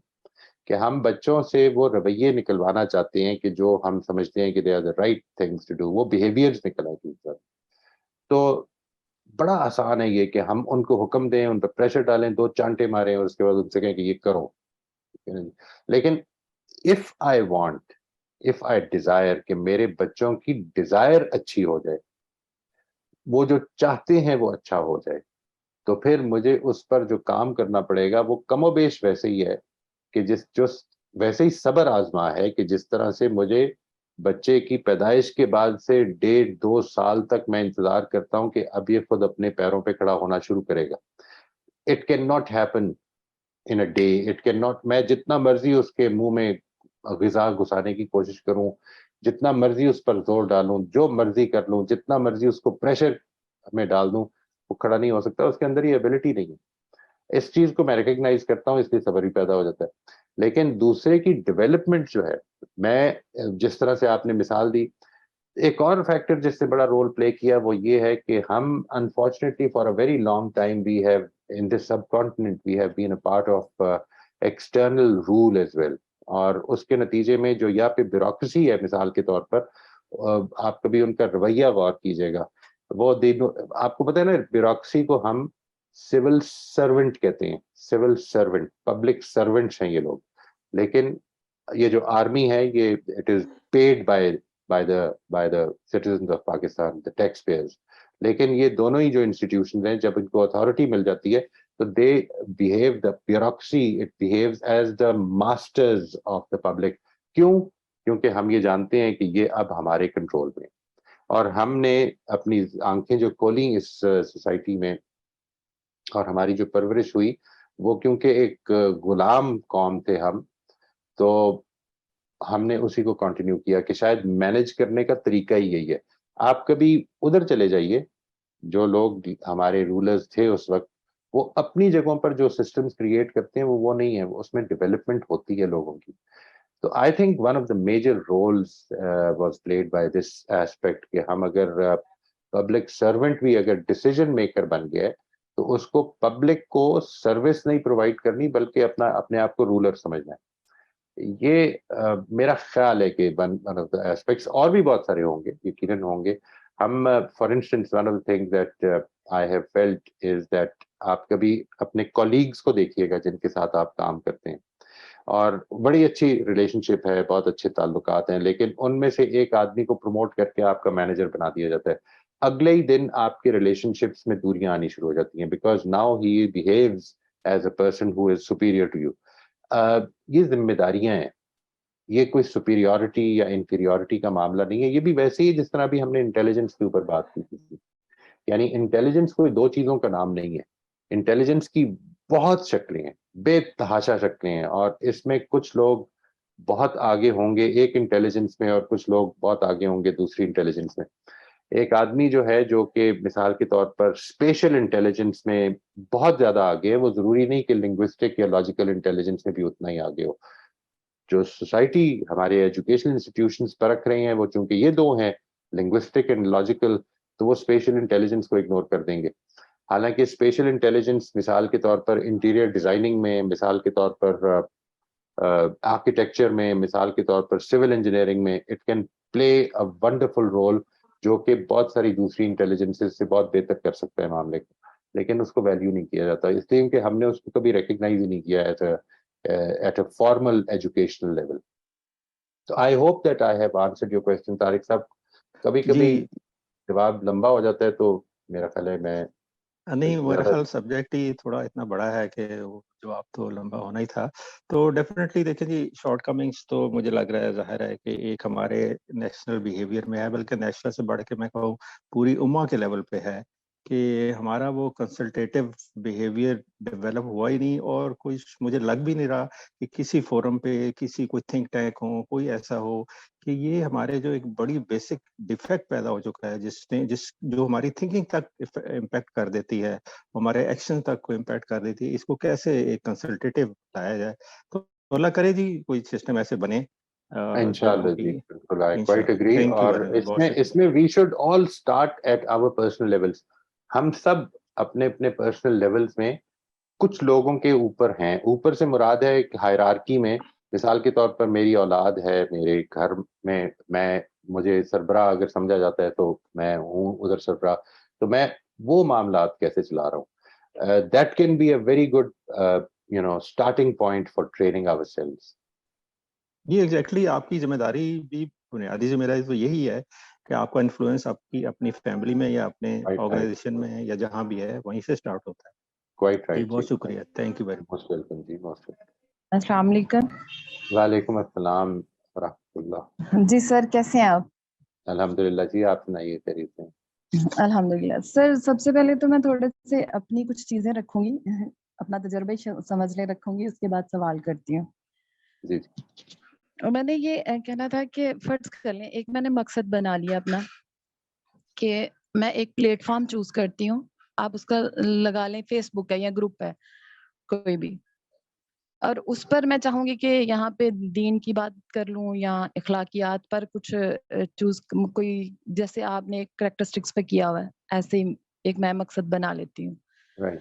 کہ ہم بچوں سے وہ رویے نکلوانا چاہتے ہیں کہ جو ہم سمجھتے ہیں کہ they are the right things to do، وہ بیہیویئرز نکل آئے گی، تو بڑا آسان ہے یہ کہ ہم ان کو حکم دیں، ان پہ پریشر ڈالیں، 2 چانٹے ماریں اور اس کے بعد ان سے کہیں کہ یہ کرو۔ لیکن if I desire کہ میرے بچوں کی ڈیزائر اچھی ہو جائے، وہ جو چاہتے ہیں وہ اچھا ہو جائے، تو پھر مجھے اس پر جو کام کرنا پڑے گا وہ کم و بیش ویسے ہی ہے کہ ویسے ہی صبر آزما ہے کہ جس طرح سے مجھے بچے کی پیدائش کے بعد سے 1.5-2 سال تک میں انتظار کرتا ہوں کہ اب یہ خود اپنے پیروں پہ کھڑا ہونا شروع کرے گا۔ It can not happen in a day, it can not, میں جتنا مرضی اس کے منہ میں غذا گھسانے کی کوشش کروں، جتنا مرضی اس پر زور ڈالوں، جو مرضی کر لوں، جتنا مرضی اس کو پریشر میں ڈال دوں، وہ کھڑا نہیں ہو سکتا، اس کے اندر یہ ایبلٹی نہیں ہے۔ اس چیز کو میں ریکگنائز کرتا ہوں، اس لیے صبر بھی پیدا ہو جاتا ہے۔ لیکن دوسرے کی ڈیولپمنٹ جو ہے، میں جس طرح سے آپ نے مثال دی، ایک اور فیکٹر جس سے بڑا رول پلے کیا وہ یہ ہے کہ ہم unfortunately for a very long time we have in this subcontinent we have been a part of external rule as well, اور اس کے نتیجے میں جو یا پہ بیوروکریسی ہے، مثال کے طور پر آپ کبھی ان کا رویہ غور کیجیے گا، وہ آپ کو پتہ ہے نا، بیوروکریسی کو ہم سول سرونٹ کہتے ہیں، سول سرونٹ، پبلک سرونٹس ہیں یہ لوگ، لیکن یہ جو آرمی ہے یہ it is paid by the citizens of Pakistan, the taxpayers، لیکن یہ دونوں ہی جو انسٹیٹیوشن ہیں، جب ان کو اتھارٹی مل جاتی ہے تو they behave, the bureaucracy it behaves as the masters of the public۔ کیونکہ ہم یہ جانتے ہیں کہ یہ اب ہمارے کنٹرول میں، اور ہم نے اپنی آنکھیں جو کھولی اس سوسائٹی میں، اور ہماری جو پرورش ہوئی وہ کیونکہ ایک غلام قوم تھے ہم، تو ہم نے اسی کو کنٹینیو کیا کہ شاید مینج کرنے کا طریقہ ہی یہی ہے۔ آپ کبھی ادھر چلے جائیے، جو لوگ ہمارے رولرز تھے اس وقت، وہ اپنی جگہوں پر جو سسٹمز کریٹ کرتے ہیں وہ نہیں ہے، اس میں ڈیولپمنٹ ہوتی ہے لوگوں کی۔ تو I think one of the major roles was played by this aspect کہ ہم اگر پبلک سرونٹ بھی اگر ڈیسیژن میکر بن گئے تو اس کو پبلک کو سروس نہیں پرووائڈ کرنی بلکہ اپنے آپ کو رولر سمجھنا ہے۔ یہ میرا خیال ہے کہ ون آف دا ایسپیکٹس، اور بھی بہت سارے ہوں گے، یقیناً ہوں گے۔ ہم for instance one of the things that I have felt is that آپ کبھی اپنے کولیگز کو دیکھیے گا جن کے ساتھ آپ کام کرتے ہیں اور بڑی اچھی ریلیشن شپ ہے, بہت اچھے تعلقات ہیں, لیکن ان میں سے ایک آدمی کو پروموٹ کر کے آپ کا مینیجر بنا دیا جاتا ہے, اگلے ہی دن آپ کے ریلیشن شپس میں دوریاں آنی شروع ہو جاتی ہیں, because now he behaves as a person who is superior to you. یہ ذمہ داریاں ہیں, یہ کوئی سپیریورٹی یا انفیریورٹی کا معاملہ نہیں ہے. یہ بھی ویسے ہی جس طرح بھی ہم نے انٹیلیجنس کے اوپر بات کی تھی, یعنی انٹیلیجنس کوئی دو چیزوں کا نام نہیں ہے. انٹیلیجنس کی بہت شکلیں ہیں, بے تحاشا شکلیں ہیں, اور اس میں کچھ لوگ بہت آگے ہوں گے ایک انٹیلیجنس میں اور کچھ لوگ بہت آگے ہوں گے دوسری انٹیلیجنس میں. ایک آدمی جو ہے جو کہ مثال کے طور پر اسپیشل انٹیلیجنس میں بہت زیادہ آگے ہے, وہ ضروری نہیں کہ لنگوسٹک یا لاجیکل انٹیلیجنس میں بھی اتنا ہی آگے ہو. جو سوسائٹی ہمارے ایجوکیشنل انسٹیٹیوشنز پرکھ رہے ہیں وہ چونکہ یہ دو ہیں, لنگوسٹک اینڈ لاجیکل, تو وہ اسپیشل انٹیلیجنس کو اگنور کر دیں گے. حالانکہ اسپیشل انٹیلیجنس مثال کے طور پر انٹیریئر ڈیزائننگ میں, مثال کے طور پر آرکیٹیکچر میں, مثال کے طور پر سول انجینئرنگ میں, it can play a wonderful role, جو کہ بہت ساری دوسری انٹیلیجنس سے بہت بہتر کر سکتا ہے معاملے کو, لیکن اس کو ویلیو نہیں کیا جاتا, اس لیے کہ ہم نے اس کو کبھی ریکگنائز ہی نہیں کیا at a formal educational level. So I hope that I have answered your question, Tariq sahib. کبھی کبھی جواب لمبا ہو جاتا ہے تو میرا خیال ہے میں نہیں, میرا خیال سبجیکٹ ہی تھوڑا اتنا بڑا ہے کہ وہ جواب تو لمبا ہونا ہی تھا. تو ڈیفینیٹلی دیکھیں جی, شارٹ کمنگس تو مجھے لگ رہا ہے ظاہر ہے کہ ایک ہمارے نیشنل بیہیویئر میں ہے, بلکہ نیشنل سے بڑھ کے میں کہوں پوری امہ کے لیول پہ ہے کہ ہمارا وہ کنسلٹیٹو بیہیویئر ڈیولپ ہوا ہی نہیں, اور کوئی مجھے لگ بھی نہیں رہا کہ کسی فورم پہ کسی کوئی تھنک ٹینک ہو, کوئی ایسا ہو کہ یہ ہمارے جو ایک بڑی بیسک ڈیفیکٹ پیدا ہو چکا ہے جو ہماری تھنکنگ تک امپیکٹ کر دیتی ہے, ہمارے ایکشن تک کو امپیکٹ کر دیتی ہے, اس کو کیسے ایک کنسلٹیٹو لایا جائے. تو اللہ کرے جی کوئی سسٹم ایسے بنے. انشاءاللہ جی, بالکل, I quite agree. اور اس میں we should all start at our personal levels. ہم سب اپنے اپنے پرسنل لیولز میں کچھ لوگوں کے اوپر ہیں. اوپر سے مراد ہے ایک ہائرارکی میں, مثال کے طور پر میری اولاد ہے, میرے گھر میں مجھے سربراہ اگر سمجھا جاتا ہے تو میں ہوں ادھر سربراہ, تو میں وہ معاملات کیسے چلا رہا ہوں. That can be a very good starting point for training ourselves. جی ایگزیکٹلی, آپ کی ذمہ داری بھی, بنیادی ذمہ داری تو یہی ہے کہ آپ کا انفلوئنس آپ کی اپنی فیملی میں یا اپنے آرگنائزیشن میں یا جہاں بھی ہے وہیں سے اسٹارٹ ہوتا ہے. Quite right. جی بہت شکریہ, thank you very much. Most welcome جی, most welcome. السلام علیکم. وعلیکم السلام ورحمۃ اللہ. جی سر, کیسے ہیں آپ؟ الحمدللہ جی, آپ سنائیے خیریت سے؟ الحمدللہ. سر سب سے پہلے تو میں تھوڑے سے اپنی کچھ چیزیں رکھوں گی, اپنا تجربہ سمجھنے رکھوں گی, اس کے بعد سوال کرتی ہوں. جی. اور میں نے یہ کہنا تھا کہ فرض کر لیں ایک میں نے مقصد بنا لیا اپنا کہ میں ایک پلیٹ فارم چوز کرتی ہوں, آپ اس کا لگا لیں فیس بک ہے یا گروپ ہے کوئی بھی, اور اس پر میں چاہوں گی کہ یہاں پہ دین کی بات کر لوں یا اخلاقیات پر کچھ چوز, کوئی جیسے آپ نے کریکٹرسٹکس پہ کیا ہوا ہے ایسے ہی ایک میں مقصد بنا لیتی ہوں. Right.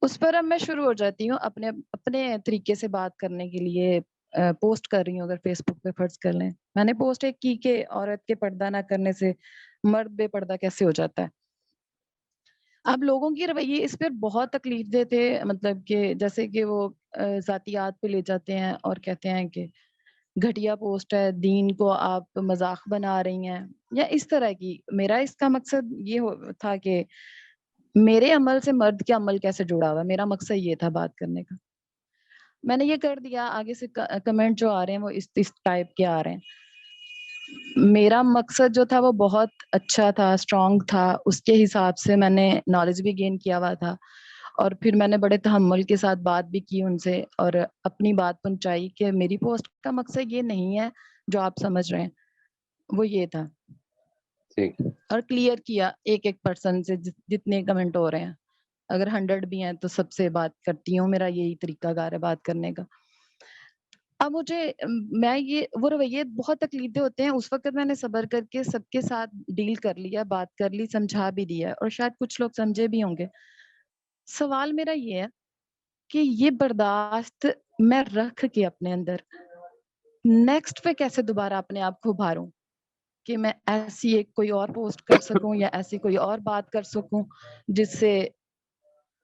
اس پر اب میں شروع ہو جاتی ہوں اپنے طریقے سے بات کرنے کے لیے, پوسٹ کر رہی ہوں. اگر فیس بک پہ فرض کر لیں میں نے پوسٹ ایک کی کہ عورت کے پردہ نہ کرنے سے مرد بے پردہ کیسے ہو جاتا ہے. اب لوگوں کی رویے اس پر بہت تکلیف دہ تھے, مطلب کہ جیسے کہ وہ ذاتیات پہ لے جاتے ہیں اور کہتے ہیں کہ گھٹیا پوسٹ ہے, دین کو آپ مذاق بنا رہی ہیں یا اس طرح کی. میرا اس کا مقصد یہ تھا کہ میرے عمل سے مرد کے عمل کیسے جڑا ہوا ہے, میرا مقصد یہ تھا بات کرنے کا. میں نے یہ کر دیا, آگے سے کمنٹ جو آ رہے ہیں وہ اس ٹائپ کے آ رہے ہیں. میرا مقصد جو تھا وہ بہت اچھا تھا, اسٹرانگ تھا, اس کے حساب سے میں نے نالج بھی گین کیا ہوا تھا, اور پھر میں نے بڑے تحمل کے ساتھ بات بھی کی ان سے اور اپنی بات پہنچائی کہ میری پوسٹ کا مقصد یہ نہیں ہے جو آپ سمجھ رہے ہیں, وہ یہ تھا. اور کلیئر کیا ایک پرسن سے جتنے کمنٹ ہو رہے ہیں, اگر 100 بھی ہیں تو سب سے بات کرتی ہوں, میرا یہی طریقہ کار ہے بات کرنے کا. اب مجھے وہ رویے بہت تکلیف دہ ہوتے ہیں. اس وقت میں نے صبر کر کے سب کے ساتھ ڈیل کر لیا, بات کر لی, سمجھا بھی دیا, اور شاید کچھ لوگ سمجھے بھی ہوں گے. سوال میرا یہ ہے کہ یہ برداشت میں رکھ کے اپنے اندر نیکسٹ پہ کیسے دوبارہ اپنے آپ کو ابھاروں کہ میں ایسی ایک کوئی اور پوسٹ کر سکوں یا ایسی کوئی اور بات کر سکوں جس سے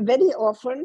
very often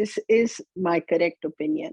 this is my correct opinion.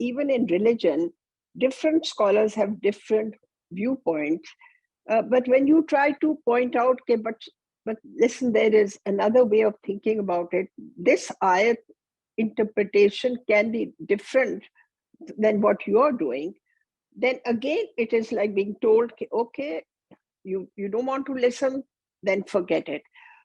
Even in religion, different scholars have different viewpoints. But when you try to point out, okay, but listen, there is another way of thinking about it. This ayat interpretation can be different than what you're doing. Then again, it is like being told, okay, you don't want to listen, then forget it.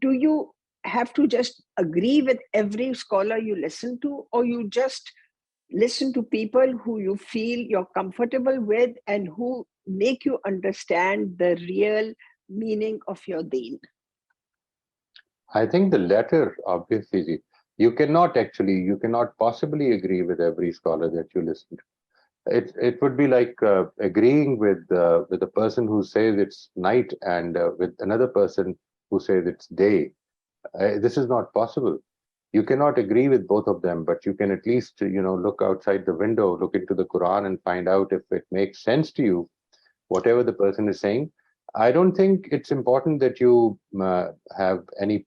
do you have to just agree with every scholar you listen to, or you just listen to people who you feel you're comfortable with and who make you understand the real meaning of your deen? I think the latter, obviously, ji. You cannot possibly agree with every scholar that you listen to. It would be like agreeing with a person who says it's night and with another person who says it's day. This is not possible. You cannot agree with both of them, but you can at least look outside the window, look into the Quran, and find out if it makes sense to you, whatever the person is saying. I don't think it's important that you have any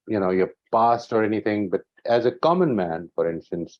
your past or anything, but as a common man, for instance,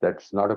That's not a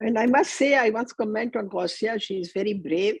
And I must say, I once comment on Gausia, she is very brave.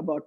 about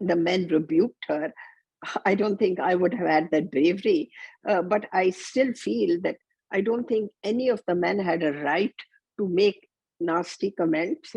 the men rebuked her, I don't think I would have had that bravery. But I still feel that I don't think any of the men had a right to make nasty comments.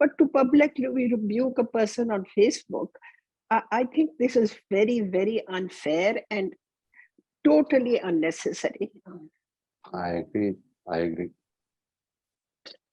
But to publicly rebuke a person on Facebook, I think this is very, very unfair and totally unnecessary. I agree.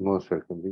Most welcome.